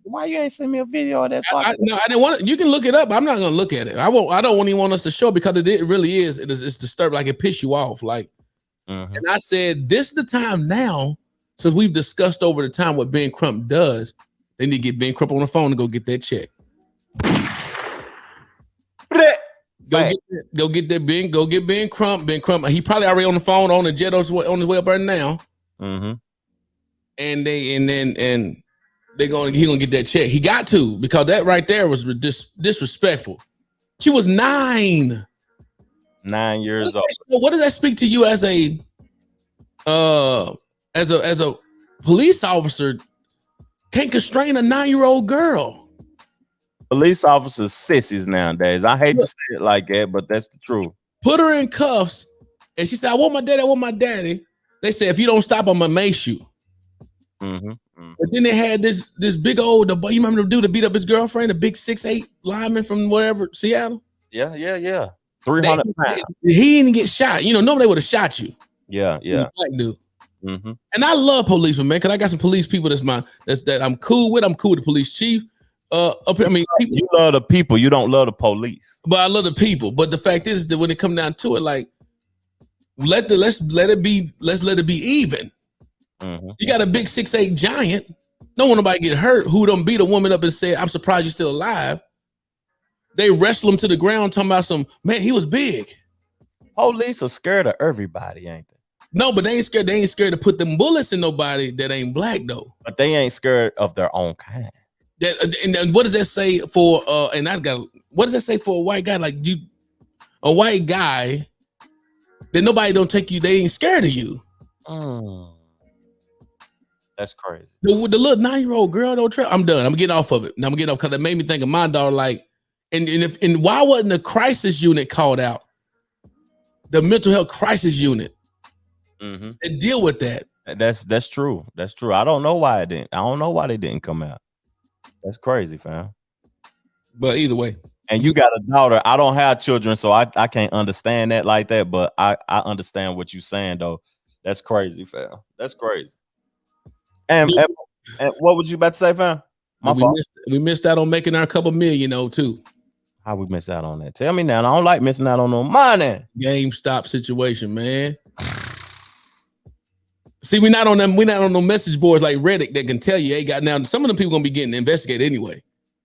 Why you ain't send me a video of that? I didn't want it. You can look it up. I'm not gonna look at it. I don't even want us to show it, because it really is. It's disturbing. Like, it pisses you off. Like, and I said, this is the time now, since we've discussed over the time what Ben Crump does. They need to get Ben Crump on the phone and go get that check. Go get that Ben. Go get Ben Crump. Ben Crump. He probably already on the phone on the jet on his way up there now. And he gonna get that check. He got to, because that right there was disrespectful. She was 9. 9 years old. What does that speak to you as a police officer? Can't constrain a 9-year-old girl. Police officers sissies nowadays. I hate to say it like that, but that's the truth. Put her in cuffs, and she said, I want my daddy. They said, if you don't stop, I'm gonna mace you. But then they had this big old, you remember the dude that beat up his girlfriend, the big 6'8" lineman from wherever, Seattle? Yeah. 300 pounds. He didn't get shot. Normally they would have shot you. Yeah. Black dude. And I love policemen, man, because I got some police people that I'm cool with. I'm cool with the police chief. Up here, people, you love the people, you don't love the police. But I love the people. But the fact is that when it come down to it, like, let's let it be even. You got a big 6'8" giant. Don't want nobody get hurt. Who done beat a woman up and said, I'm surprised you're still alive. They wrestle him to the ground, talking about man, he was big. Police are scared of everybody, ain't they? No, but they ain't scared. They ain't scared to put them bullets in nobody that ain't black, though. But they ain't scared of their own kind. And what does that say for what does that say for a white guy? Like, a white guy that nobody don't take you, they ain't scared of you. That's crazy. The little 9-year-old girl, though, I'm done. I'm getting off of it. Now I'm getting off, because it made me think of my daughter. Like, and why wasn't the crisis unit called out? The mental health crisis unit. And deal with that. That's true. That's true. I don't know why it didn't. I don't know why they didn't come out. That's crazy, fam. But either way. And you got a daughter. I don't have children, so I can't understand that like that. But I understand what you're saying, though. That's crazy, fam. That's crazy. And what would you about to say, fam? We missed out on making our couple million, too. How we miss out on that? Tell me now. I don't like missing out on no money. GameStop situation, man. See, we're not on no message boards like Reddit that can tell you, hey, now some of them people gonna be getting investigated anyway.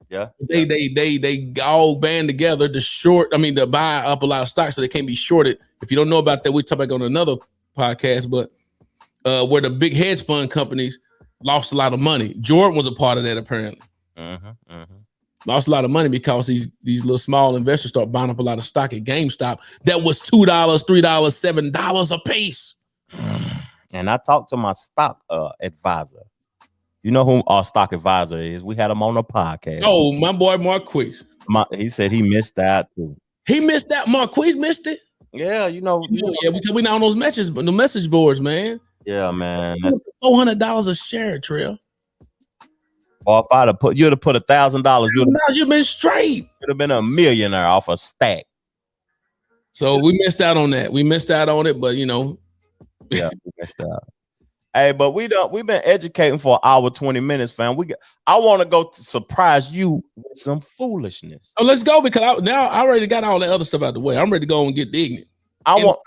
Yeah. They all band together to buy up a lot of stocks so they can't be shorted. If you don't know about that, we talk about on another podcast, but where the big hedge fund companies lost a lot of money. Jordan was a part of that, apparently. Lost a lot of money because these little small investors start buying up a lot of stock at GameStop that was $2, $3, $7 a piece. And I talked to my stock advisor. You know who our stock advisor is? We had him on the podcast. Oh, my boy Marquis. He said he missed that too. He missed that. Marquis missed it. Yeah, because we not on those message boards, man. Yeah, man. $400 a share, Trill. Or if you'd have put $1,000, you've been straight. You'd have been a millionaire off a stack. So we missed out on that. We missed out on it, but yeah, we missed out. Hey, but we've been educating for an hour 20 minutes, fam. I want to go to surprise you with some foolishness. Oh, let's go, because I already got all that other stuff out the way. I'm ready to go and get ignorant. I want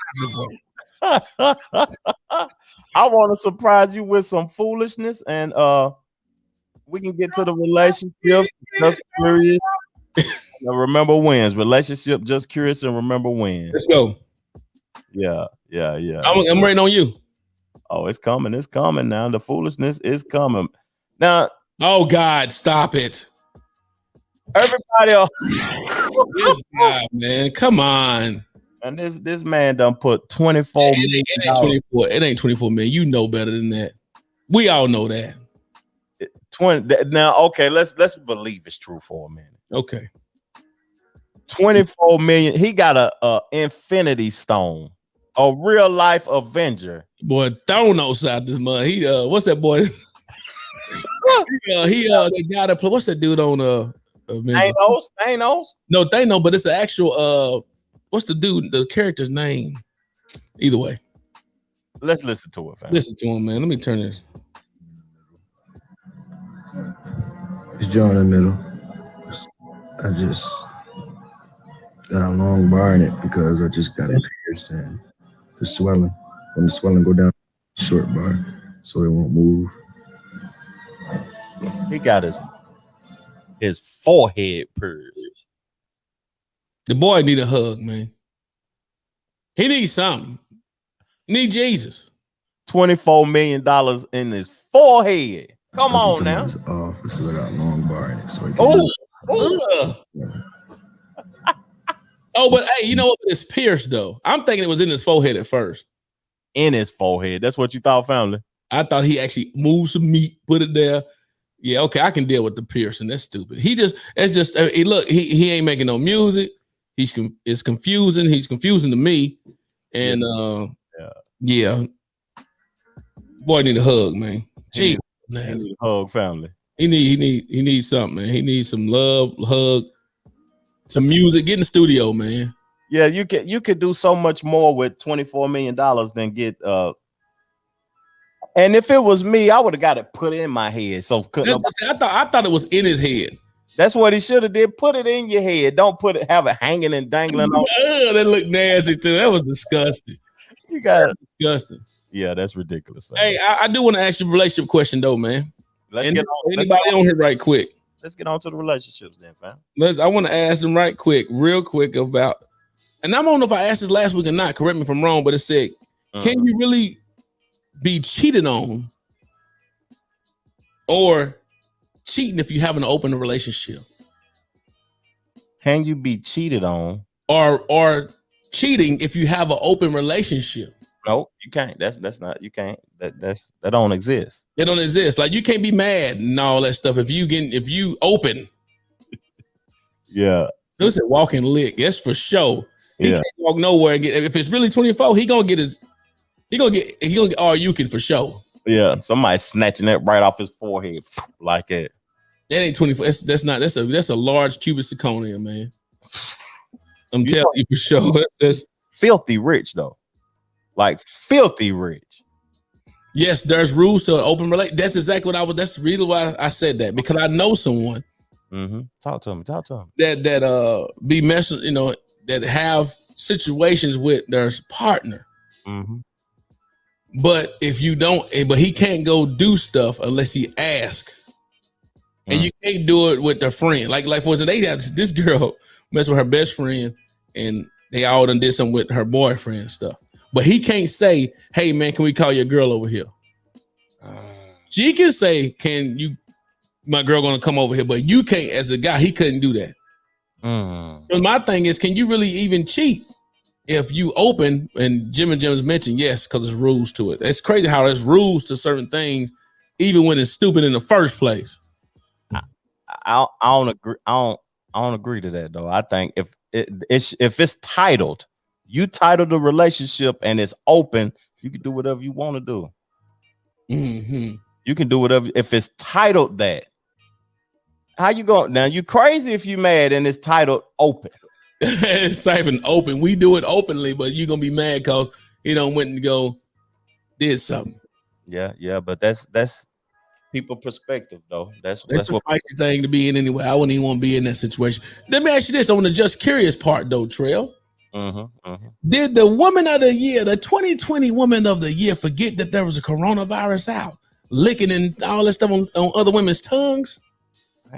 to surprise you with some foolishness, and we can get to the relationship. Just curious. Remember wins. Relationship just curious and remember wins. Let's go. Yeah. I'm waiting on you. Oh, it's coming. It's coming now. The foolishness is coming. Now. Oh, God, stop it. Everybody else. This guy, man. Come on. And this man done put 24 million. It ain't 24. It ain't 24 million. You know better than that. We all know that. 20 now, okay, let's believe it's true for a minute. Okay. 24 million. He got a infinity stone. A real life Avenger. Boy, Thanos out this mud. He what's that boy? The guy that play. What's that dude on Thanos? No, Thanos, but it's an actual what's the dude, the character's name? Either way. Let's listen to it, fam. Listen to him, man. Let me turn this. It's Joe in the middle. I just got a long bar in it because I just got it pierced and the swelling. When the swelling go down, short bar, so it won't move. He got his forehead pierced. The boy need a hug, man. He needs something. He need Jesus. $24 million in his forehead. Come on now. Off because I got a long bar in it, so I can Oh, but hey, you know what? It's pierced though. I'm thinking it was in his forehead at first. In his forehead. That's what you thought, family. I thought he actually moved some meat, put it there. Yeah, okay, I can deal with the piercing. That's stupid. Look, he ain't making no music. It's confusing. He's confusing to me. And yeah. Boy need a hug, man. Jeez. He need a hug, family. He needs something, man. He needs some love, hug, some music. Get in the studio, man. Yeah, you could do so much more with $24 million than get and if it was me, I would have got it put in my head. So I thought it was in his head. That's what he should have did. Put it in your head. Don't have it hanging and dangling on. That looked nasty too. That was disgusting. You got it. Disgusting. Yeah, that's ridiculous. Hey, I do want to ask you a relationship question though, man. Anybody on here right quick. Let's get on to the relationships then, fam. I want to ask them real quick about, and I don't know if I asked this last week or not. Correct me if I'm wrong, but it said, can you really be cheated on or cheating if you have an open relationship? Can you be cheated on or cheating if you have an open relationship? No, you can't. That's not. You can't. That don't exist. It don't exist. Like you can't be mad and all that stuff if you open. Yeah. It was a walking lick. That's for sure. He can't walk nowhere and get. If it's really 24, he gonna get all you can for sure. Yeah, somebody snatching that right off his forehead like that. That ain't 24. That's a large cubic zirconia, man. I'm telling you for sure. That's filthy rich though. Like filthy rich. Yes, there's rules to an open relationship. That's exactly what that's really why I said that, because I know someone. Mm-hmm. Talk to him. That be messing, that have situations with their partner. Mm-hmm. But if you don't, but he can't go do stuff unless he asks. And you can't do it with their friend. Like for instance, they have this girl mess with her best friend and they all done did something with her boyfriend and stuff. But he can't say, hey man, can we call your girl over here? She can say, my girl gonna come over here, but you can't, as a guy, he couldn't do that. So my thing is, can you really even cheat if you open? And Jim and Jim's mentioned yes, because there's rules to it. It's crazy how there's rules to certain things, even when it's stupid in the first place. I don't agree. I don't agree to that though. I think if it's titled, you title the relationship and it's open, you can do whatever you want to do. Mm-hmm. You can do whatever if it's titled that. How you going now? You crazy if you mad and it's titled open. It's typing open. We do it openly, but you're gonna be mad because he went and did something. Yeah, but that's people perspective though. That's That's a what spicy thing to be in anyway. I wouldn't even want to be in that situation. Let me ask you this on the just curious part though, Trail. Did the woman of the year, the 2020 woman of the year, forget that there was a coronavirus out, licking and all that stuff on other women's tongues?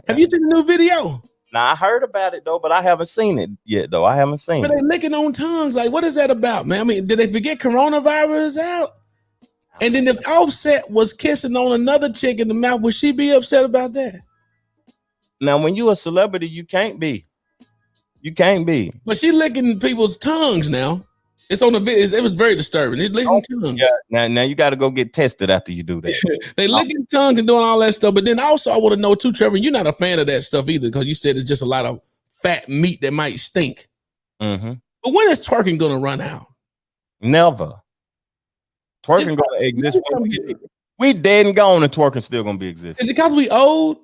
Have you seen the new video? Now I heard about it though, but I haven't seen it yet though. I haven't seen But it. they licking on tongues. Like, what is that about, man? I mean, did they forget coronavirus out? And then if Offset was kissing on another chick in the mouth, would she be upset about that? Now, when you a celebrity, you can't be. You can't be. But she licking people's tongues now. It's on the video. It was very disturbing. It's licking tongues. Yeah. Now you got to go get tested after you do that. They licking tongues and doing all that stuff. But then also I want to know too, Trevor, you're not a fan of that stuff either because you said it's just a lot of fat meat that might stink. But when is twerking going to run out? Never. Twerking going to exist. We dead and gone and twerking still going to be existing. Is it because we old?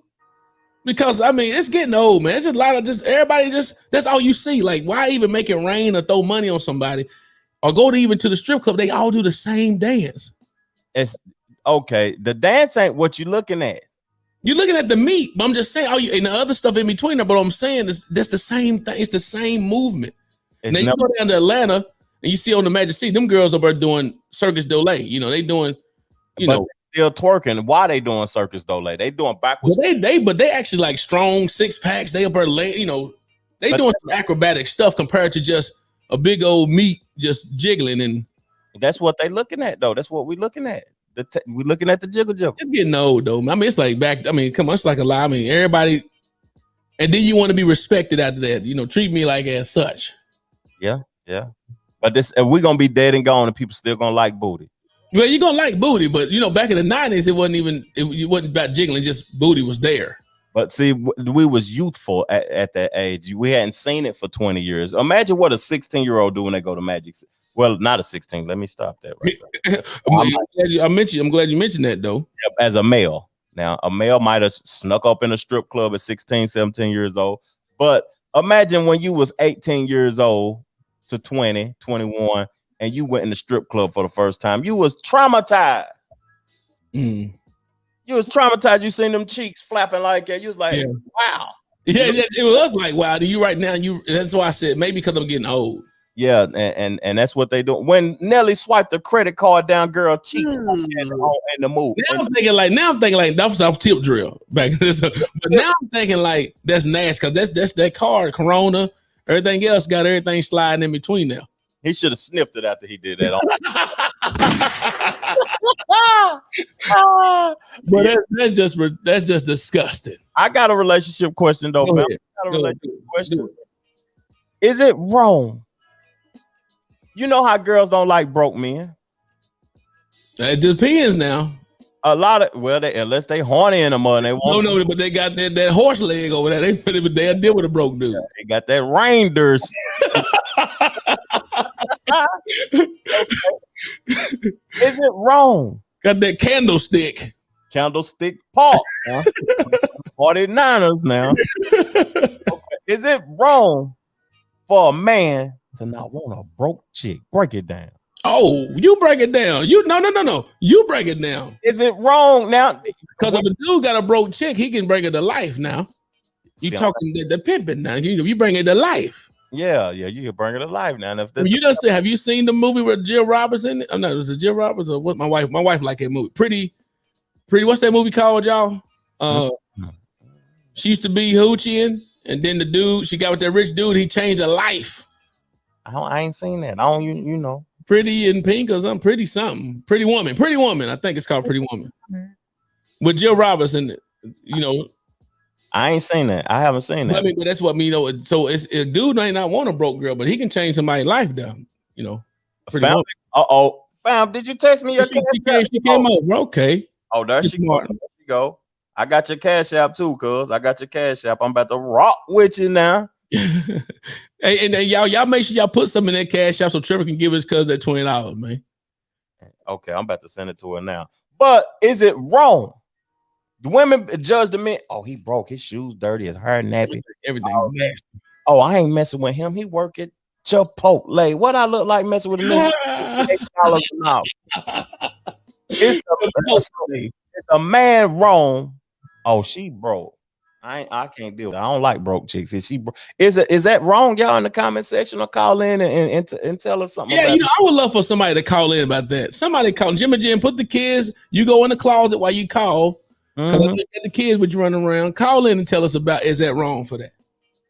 Because I mean, it's getting old, man. It's just a lot of everybody that's all you see. Like, why even make it rain or throw money on somebody or go even to the strip club? They all do the same dance. It's okay. The dance ain't what you're looking at. You're looking at the meat, but I'm just saying, and the other stuff in between there. But I'm saying that's the same thing. It's the same movement. Now you go down to Atlanta and you see on the Magic City, them girls over there doing Circus Dole. You know, they doing, still twerking. Why they doing Circus Dole? They doing backwards. But they actually like strong six packs. They up there, they doing some acrobatic stuff compared to just a big old meat just jiggling. And that's what they looking at though. That's what we looking at. We're looking at the jiggle. It's getting old though. I mean, it's like come on, it's like a lie. I mean, everybody, and then you want to be respected after that. Treat me like as such. Yeah. But we're gonna be dead and gone, and people still gonna like booty. Well, you're gonna like booty, but back in the 90s, it wasn't about jiggling, just booty was there. But see, we was youthful at that age. We hadn't seen it for 20 years. Imagine what a 16-year-old do when they go to Magic. Well, not a 16. Let me stop that right there. I'm glad you mentioned that though. As a male. Now, a male might have snuck up in a strip club at 16, 17 years old. But imagine when you was 18 years old to 20, 21, and you went in the strip club for the first time. You was traumatized. You was traumatized. You seen them cheeks flapping like that. You was like, wow. Yeah, it was like, wow. You right now, that's why I said maybe because I'm getting old. Yeah, and that's what they do. When Nelly swiped the credit card down girl cheeks in the movie. Now I'm thinking like that was off tip drill back. But now I'm thinking like that's nasty because that's that card, Corona, everything else got everything sliding in between now. He should have sniffed it after he did that. But that's just disgusting. I got a relationship question though, fam. I got a relationship question. Is it wrong? You know how girls don't like broke men. It depends now. A lot of unless they horny in the mud, they want. No, but they got that horse leg over there. They deal with a broke dude. They got that rain dirt. Is it wrong? Got that candlestick Paul. 49ers now. Okay. Is it wrong for a man to not want a broke chick? Break it down. Oh, you break it down. No. You break it down. Is it wrong now? Because if a dude got a broke chick, he can bring it to life now. You talking the pimping now. You bring it to life. Yeah, you can bring it to life now. And if you don't say, have you seen the movie with Jill Roberts in it? Oh, no, was it Jill Roberts or what? My wife liked that movie. Pretty. What's that movie called, y'all? She used to be hoochie and then the dude, she got with that rich dude. He changed her life. I ain't seen that. I don't, you know. Pretty in Pink or something. Pretty Woman. I think it's called Pretty Woman. With Jill Roberts in it, I ain't seen that. I haven't seen that. I mean, but that's what So it's a dude might not want a broke girl, but he can change somebody's life down. Fam, did you text me your cash? She came over. Okay. Oh, there she go. I got your cash app too, cuz. I got your cash app. I'm about to rock with you now. and y'all make sure y'all put some in that cash app so Trevor can give his cuz that $20, man. Okay, I'm about to send it to her now. But is it wrong? The women judge the men. Oh, he broke. His shoes dirty. His hair nappy. Everything nasty. Oh, I ain't messing with him. He work at Chipotle. What I look like messing with a nigga? $8 an hour. It's a man wrong. Oh, she broke. I can't deal with it. I don't like broke chicks. Is that wrong, y'all, in the comment section, or call in and tell us something? Yeah, about I would love for somebody to call in about that. Somebody call Jim and Jim, put the kids, you go in the closet while you call. Because I look at the kids with you running around. Call in and tell us about, is that wrong for that?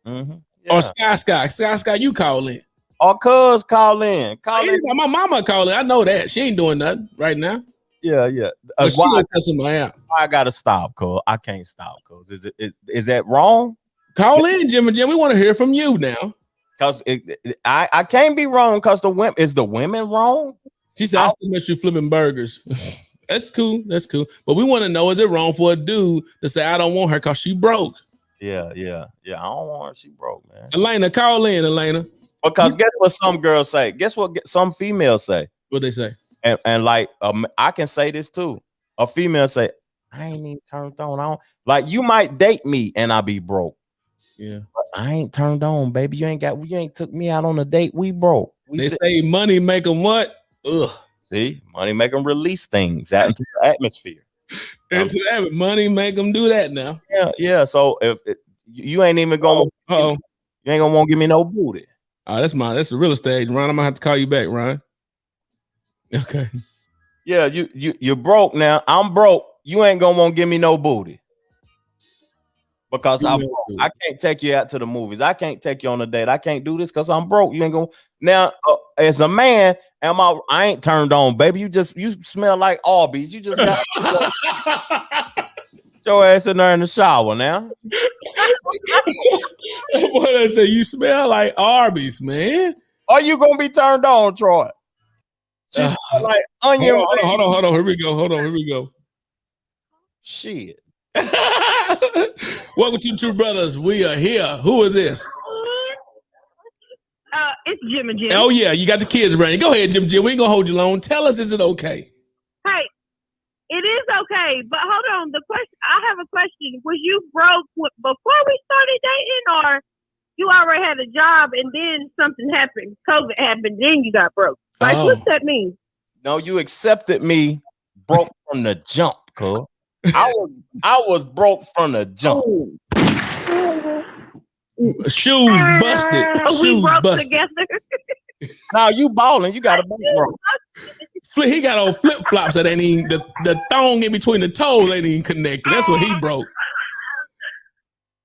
Yeah. Or Sky, you call in. Or cuz call in. My mama call in. I know that. She ain't doing nothing right now. Yeah. But she gonna cut somebody out. I gotta stop, cuz. I can't stop, cuz. Is that wrong? Call in, Jim and Jim. We want to hear from you now. Because I can't be wrong, because the women wrong? She said, I still miss you flipping burgers. That's cool. But we want to know, is it wrong for a dude to say, I don't want her because she broke? Yeah. I don't want her. She broke, man. Elena, call in, Elena. Because guess what some girls say? Guess what some females say? What they say? And like, I can say this too. A female say, I ain't even turned on. Like, you might date me and I be broke. Yeah. But I ain't turned on, baby. You ain't took me out on a date. We broke. They say money make them what? Ugh. See, money make them release things out into the atmosphere. Money make them do that now. Yeah. So if you ain't even gonna, you ain't gonna want to give me no booty. That's the real estate, Ron. I'm gonna have to call you back, Ron. Okay. Yeah, you're broke now. I'm broke. You ain't gonna want to give me no booty. Because I'm broke. I can't take you out to the movies. I can't take you on a date. I can't do this because I'm broke. You ain't gonna now. As a man, I ain't turned on, baby. You smell like Arby's. You just got your ass in there in the shower now. What I say? You smell like Arby's, man. Are you gonna be turned on, Troy? She smell like onion. Hold on. Here we go. Shit. Welcome to True Brothers. We are here. Who is this? It's Jim and Jim. Oh yeah, you got the kids around you. Go ahead, Jim. We ain't gonna hold you long. Tell us, is it okay? Hey, it is okay, but hold on. I have a question. Was you broke before we started dating, or you already had a job and then something happened, COVID happened, then you got broke? Like, what's that mean? No, you accepted me broke from the jump, cuz. I was broke from the jump. Shoes busted. We broke together. Now you balling. You got a big broke. He got on flip flops that ain't even the thong in between the toes ain't even connected. That's what he broke.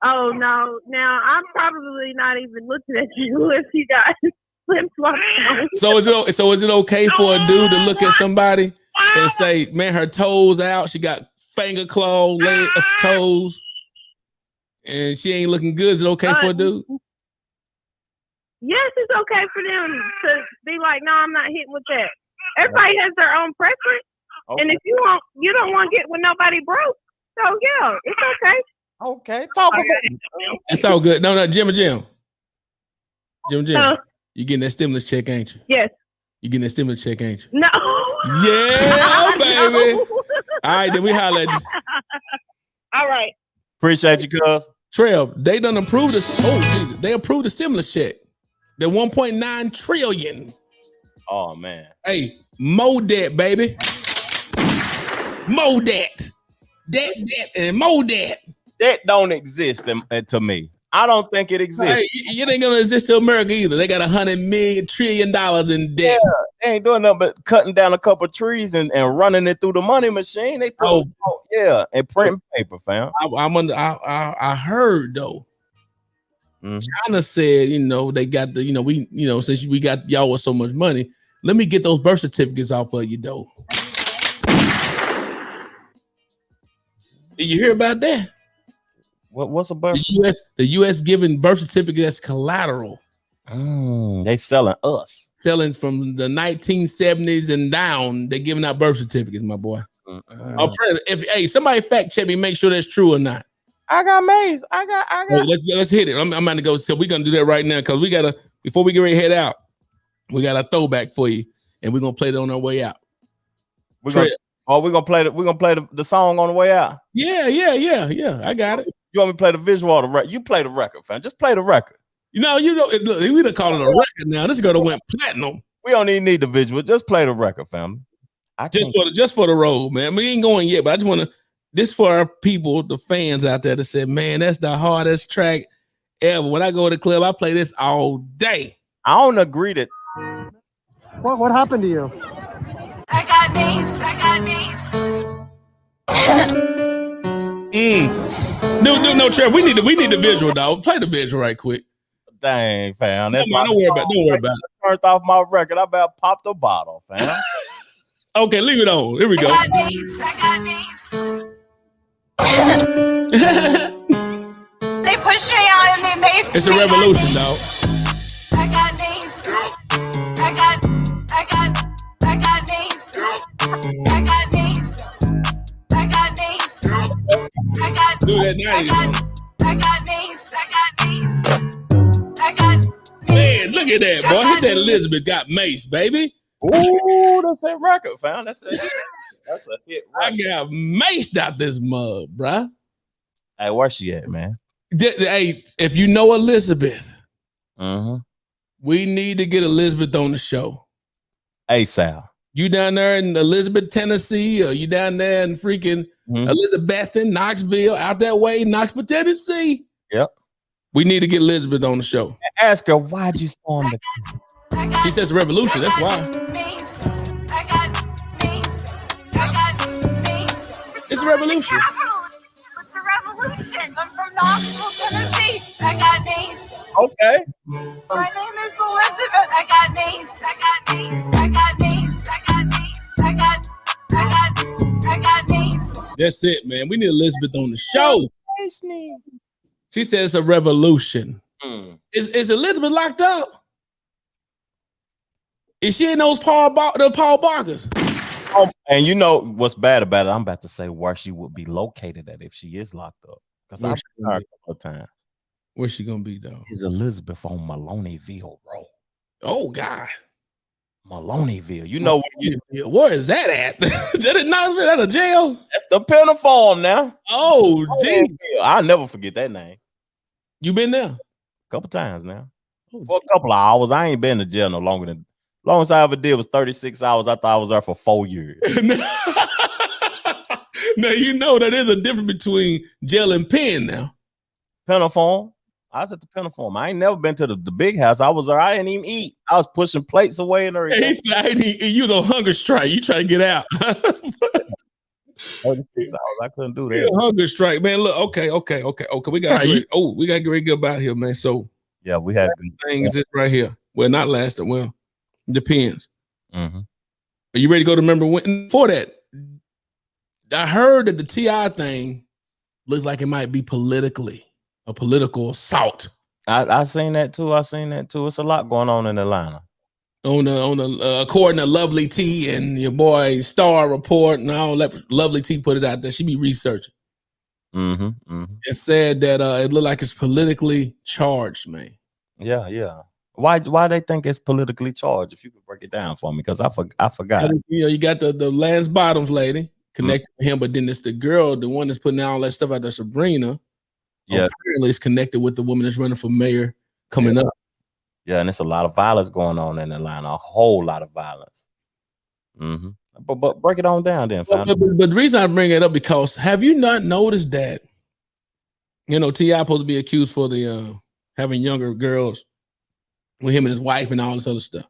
Oh no! Now I'm probably not even looking at you if you got flip flops on. So is it okay for a dude to look at somebody and say, "Man, her toes out. She got finger claw, leg of toes, and she ain't looking good." Is it okay for a dude? Yes, it's okay for them to be like, "No, I'm not hitting with that." Everybody has their own preference, and if you don't want to get with nobody broke, so yeah, it's okay. Okay, talk about it. It's all good. No, Jim. You getting that stimulus check, ain't you? Yes. You getting that stimulus check, ain't you? No. Yeah, baby. No. All right, then we holler at you. All right. Appreciate you, cuz. Trev, they done approved this. Oh, Jesus. They approved the stimulus check. The 1.9 trillion. Oh man. Hey, more debt, baby. More debt. Debt, and more debt. That don't exist to me. I don't think it exists. Hey, it ain't gonna exist to America either. They got $100 trillion in debt. Yeah, they ain't doing nothing but cutting down a couple trees and running it through the money machine. They and printing paper, fam. I heard though. Mm-hmm. China said, they got the, since we got y'all with so much money, let me get those birth certificates off of you though. Did you hear about that? What's a birth? The U.S. giving birth certificate as collateral. They selling us. Selling from the 1970s and down. They're giving out birth certificates, my boy. If somebody fact check me, make sure that's true or not. I got maize. I got. Let's hit it. I'm about to go. So we're gonna do that right now because we gotta. Before we get ready to head out, we got a throwback for you, and we're gonna play it on our way out. We're gonna play the song on the way out. Yeah. I got it. You want me to play the visual or the record? You play the record, fam. Just play the record. We done call it a record now. This girl went platinum. We don't even need the visual. Just play the record, fam. Just for the road, man. We ain't going yet, but I just want to. This for our people, the fans out there that said, "Man, that's the hardest track ever." When I go to the club, I play this all day. I don't agree that. What happened to you? I got No, Trev. We need the visual, dog. Play the visual right quick. Dang, fam. That's don't worry about it. Turned off my record. I about popped a bottle, fam. Okay, leave it on. Here we go. I got They pushed me out and they maced It's a revolution, dog. I got maced. I got maced. I got maced. I got maced. Do that now. I got maced. I got Man, look at that, boy. Hit that Elizabeth got mace, baby. Ooh, that's a record, fam. That's a hit record. I got maced out this mug, bruh. Hey, where she at, man? Hey, if you know Elizabeth, Mm-hmm. we need to get Elizabeth on the show. Hey, Sal. You down there in Elizabeth, Tennessee, or you down there in freaking Elizabethan, Knoxville, out that way, Knoxville, Tennessee? Yep. We need to get Elizabeth on the show. Ask her, why'd you storm the... She says revolution, that's why. It's a revolution. It's a revolution. I'm from Knoxville, Tennessee. I got maced. Okay. My name is Elizabeth. I got maced. I got maced. I got maced. That's it, man. We need Elizabeth on the show. She says it's a revolution. Is Elizabeth locked up? Is she in those Paul Barkers? And you know what's bad about it? I'm about to say where she would be located at if she is locked up. Because I've been her a couple of times. Where's she gonna be though? Is Elizabeth on Maloneyville Road? Oh God, Maloneyville. You know where is that at? Is that in Knoxville? That a jail? That's the Pinafore now. Oh, gee. I'll never forget that name. You been there? A couple times now. For a couple of hours. I ain't been to jail no longer than. Longest I ever did was 36 hours. I thought I was there for 4 years. Now you know that there's a difference between jail and pen now. Pinafore. I was at the Pinafore. I ain't never been to the big house. I was there. I didn't even eat. I was pushing plates away and everything. He said, you was on hunger strike. You try to get out. 36 hours. I couldn't do that. Yeah, hunger strike, man. Look, okay. We got to get ready to get about here, man. So yeah, we had things just right here. Well, not last. Well, depends. Mm-hmm. Are you ready to go to remember when? For that, I heard that the T.I. thing looks like it might be a political assault. I seen that too. It's a lot going on in Atlanta. On the according to Lovely T and your boy Star Report and all that, Lovely T put it out there. She be researching. It said that it looked like it's politically charged, man. Yeah. Why they think it's politically charged? If you could break it down for me, because I forgot. You know, you got the Lance Bottoms lady connected to him, but then it's the girl, the one that's putting out all that stuff out there, Sabrina. Yeah, apparently it's connected with the woman that's running for mayor coming up. Yeah, and it's a lot of violence going on in Atlanta. A whole lot of violence. But break it on down then. But the reason I bring it up because have you not noticed that? You know, T.I. supposed to be accused for the having younger girls with him and his wife and all this other stuff.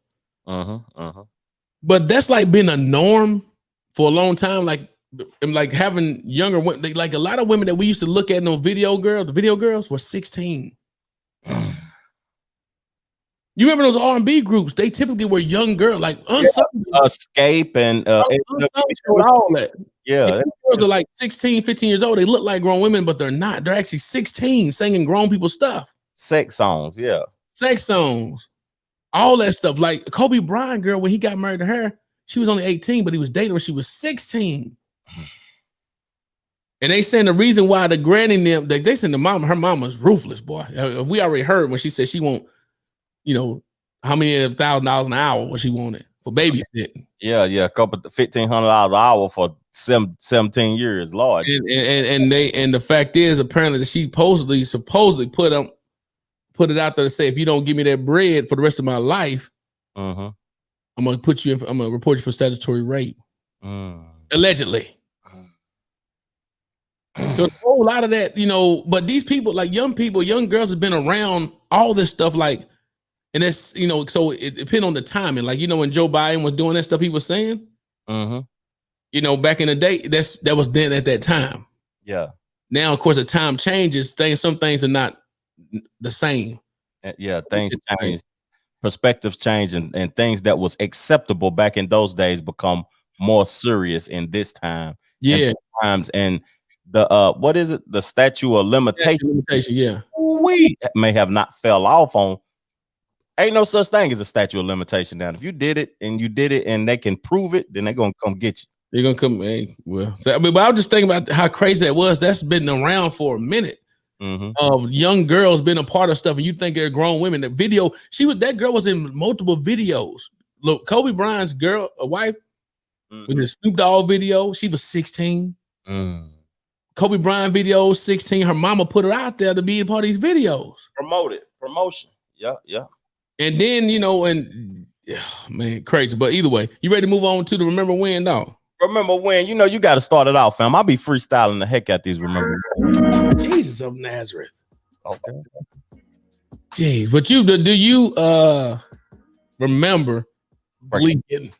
But that's like been a norm for a long time. Like having younger women, like a lot of women that we used to look at in those video girls were 16. You remember those R&B groups? They typically were young girls, like Escape and all that. Yeah, and girls are like 16, 15 years old. They look like grown women, but they're not. They're actually 16 singing grown people stuff. Sex songs, yeah. Sex songs. All that stuff. Like Kobe Bryant girl, when he got married to her, she was only 18, but he was dating her when she was 16. And they saying the reason why the granny them, they saying her mama's ruthless, boy. We already heard when she said she won't, you know, how many $1,000 an hour what she wanted for babysitting. Yeah, a couple $1,500 an hour for 17 years, Lord. And the fact is apparently that she supposedly put it out there to say, if you don't give me that bread for the rest of my life, I'm gonna report you for statutory rape. Allegedly. So a whole lot of that, but these people, like young girls have been around all this stuff, like, and that's, so it depends on the timing. Like, when Joe Biden was doing that stuff he was saying, back in the day, that was then at that time. Yeah. Now, of course, the time changes. Some things are not the same. Yeah, things change. Perspectives change, and things that was acceptable back in those days become more serious in this time. Yeah. And the what is it? The statute of limitation. Yeah. We may have not fell off on. Ain't no such thing as a statute of limitation now. If you did it and they can prove it, then they're gonna come get you. They're gonna come. Hey, well, but I was just thinking about how crazy that was. That's been around for a minute. Of young girls being a part of stuff, and you think they're grown women. The video, that girl was in multiple videos. Look, Kobe Bryant's wife with the Snoop Dogg video. She was 16. Kobe Bryant video, 16. Her mama put her out there to be a part of these videos. Promotion. Yeah. And then, man, crazy. But either way, you ready to move on to the Remember When, dog? Remember When, you got to start it out, fam. I'll be freestyling the heck out these Remember When. Jesus of Nazareth. Okay. Jeez, but do you remember gleeking?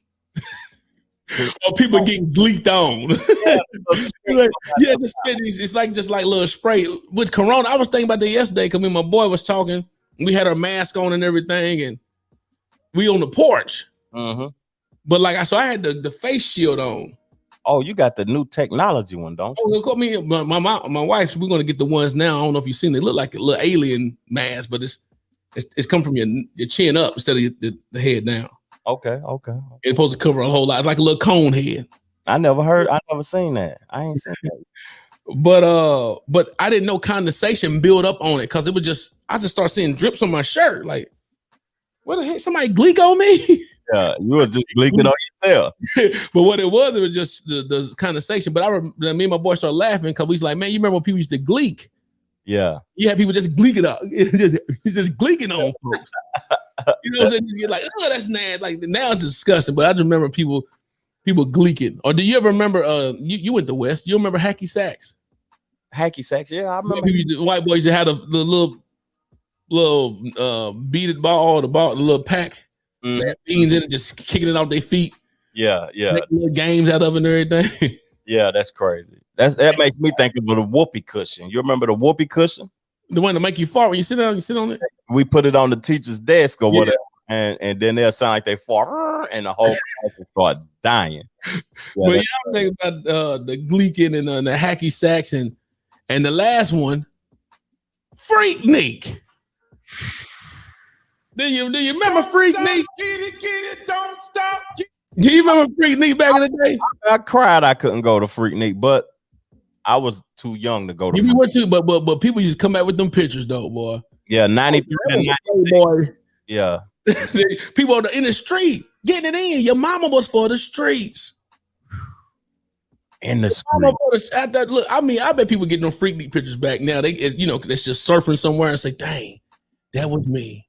Or people getting gleeked on? It's like just like little spray with Corona. I was thinking about that yesterday because me and my boy was talking. We had our mask on and everything, and we on the porch. But I had the face shield on. Oh, you got the new technology one, don't you? Oh, me, my wife. We're gonna get the ones now. I don't know if you've seen it. They look like a little alien mask, but it's come from your chin up instead of the head down. Okay. It's supposed to cover a whole lot. It's like a little cone head. I never seen that. I ain't seen that. But I didn't know condensation build up on it because I just started seeing drips on my shirt. Like, what the heck? Somebody gleek on me? Yeah, you was just gleeking on yourself. But what it was just the condensation. But me and my boy started laughing because we was like, man, you remember when people used to gleek? Yeah. You had people just gleeking up, just gleeking on folks. You know what I'm saying? You're like, oh, that's nasty. Like now it's disgusting. But I just remember people gleeking. Or do you ever remember? You went to West. You remember hacky sacks? Hacky sacks, yeah, I remember. White boys that had the little beaded ball, the little pack, that beans in it, just kicking it off their feet. Yeah. Making little games out of it and everything. Yeah, that's crazy. That makes me think of the whoopee cushion. You remember the whoopee cushion? The one to make you fart when you sit down. You sit on it. We put it on the teacher's desk or whatever, and then they'll sound like they fart, and the whole class will start dying. But y'all think about the gleeking and the hacky sacks and the last one, Freaknic. Do you remember Freaknic? Get it, don't stop. Do you remember Freaknic back in the day? I cried I couldn't go to Freaknic, but I was too young to go to. You were too, but people used to come out with them pictures though, boy. Yeah, 93 and 96. Boy. Yeah. People in the street getting it in. Your mama was for the streets. In the street. Look, I bet people getting them Freaknic pictures back now. They, that's just surfing somewhere and say, "Dang, that was me."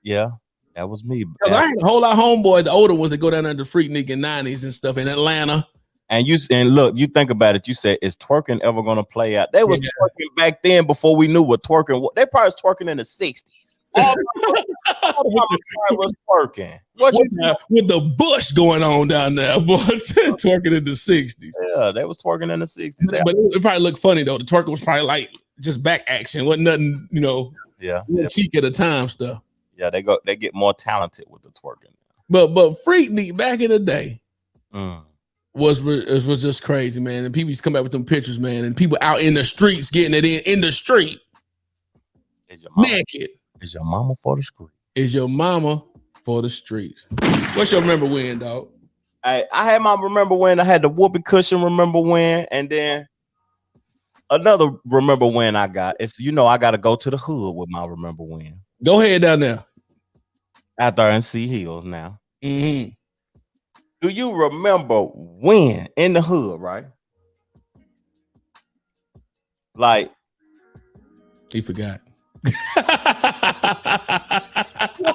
Yeah, that was me. I had a whole lot of homeboys, the older ones that go down there to Freaknic in '90s and stuff in Atlanta. And look, you think about it. You said, is twerking ever going to play out? They was twerking back then before we knew what twerking was. They probably was twerking in the 60s. Was twerking. With the bush going on down there, boy, twerking in the 60s. Yeah, they was twerking in the 60s. But it probably looked funny though. The twerking was probably like just back action, wasn't nothing, cheek at a time stuff. Yeah, they get more talented with the twerking. But Freaknic back in the day was just crazy, man. And people used to come back with them pictures, man, and people out in the streets getting it in the street. Naked. Is your mama for the street? Is your mama for the streets? What's your remember when, dog? I had my remember when. I had the whoopee cushion remember when, and then another remember when I got. It's I got to go to the hood with my remember when. Go ahead down there. Out there in Sea Hills now. Mm-hmm. Do you remember when in the hood, right? Like he forgot.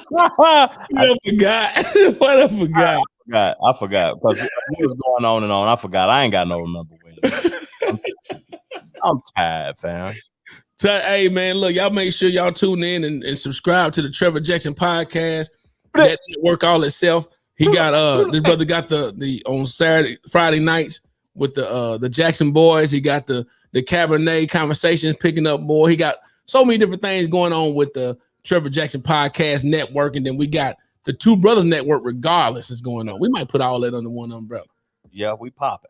I forgot. What I forgot. forgot because we was going on and on. I forgot. I ain't got no remember when. I'm tired, fam. So, hey man, look, y'all make sure y'all tune in and subscribe to the Trevor Jackson podcast. That work all itself. He got this brother got the on Friday nights with the Jackson boys. He got the Cabernet conversations picking up more. He got so many different things going on with the Trevor Jackson podcast network, and then we got the Two Brothers network. Regardless, is going on. We might put all that under one umbrella. Yeah, we pop.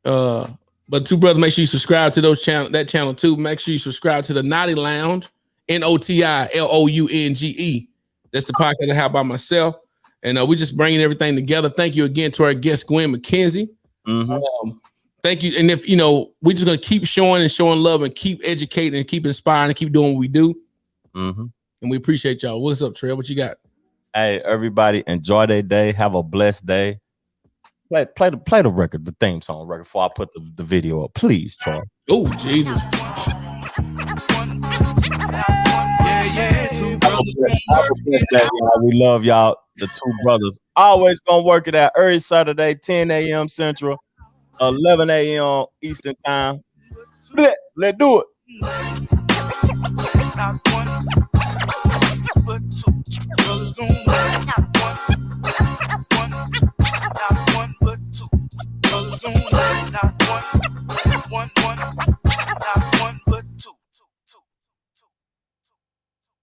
But Two Brothers, make sure you subscribe to that channel too. Make sure you subscribe to the Naughty Lounge, NOTILOUNGE. That's the podcast I have by myself. And we just bringing everything together. Thank you again to our guest, Gwen McKenzie. Mm-hmm. Thank you. And if, we're just going to keep showing love and keep educating and keep inspiring and keep doing what we do. Mm-hmm. And we appreciate y'all. What's up, Trev? What you got? Hey, everybody, enjoy their day. Have a blessed day. Play the record, the theme song record before I put the video up. Please, Troy. Oh, Jesus. We love y'all, the Two Brothers. Always gonna work it out every Saturday, 10 a.m. Central, 11 a.m. Eastern time. Let's do it. Not one, but two. Brothers gonna work. Not one, but two. Brothers gonna work. Not one.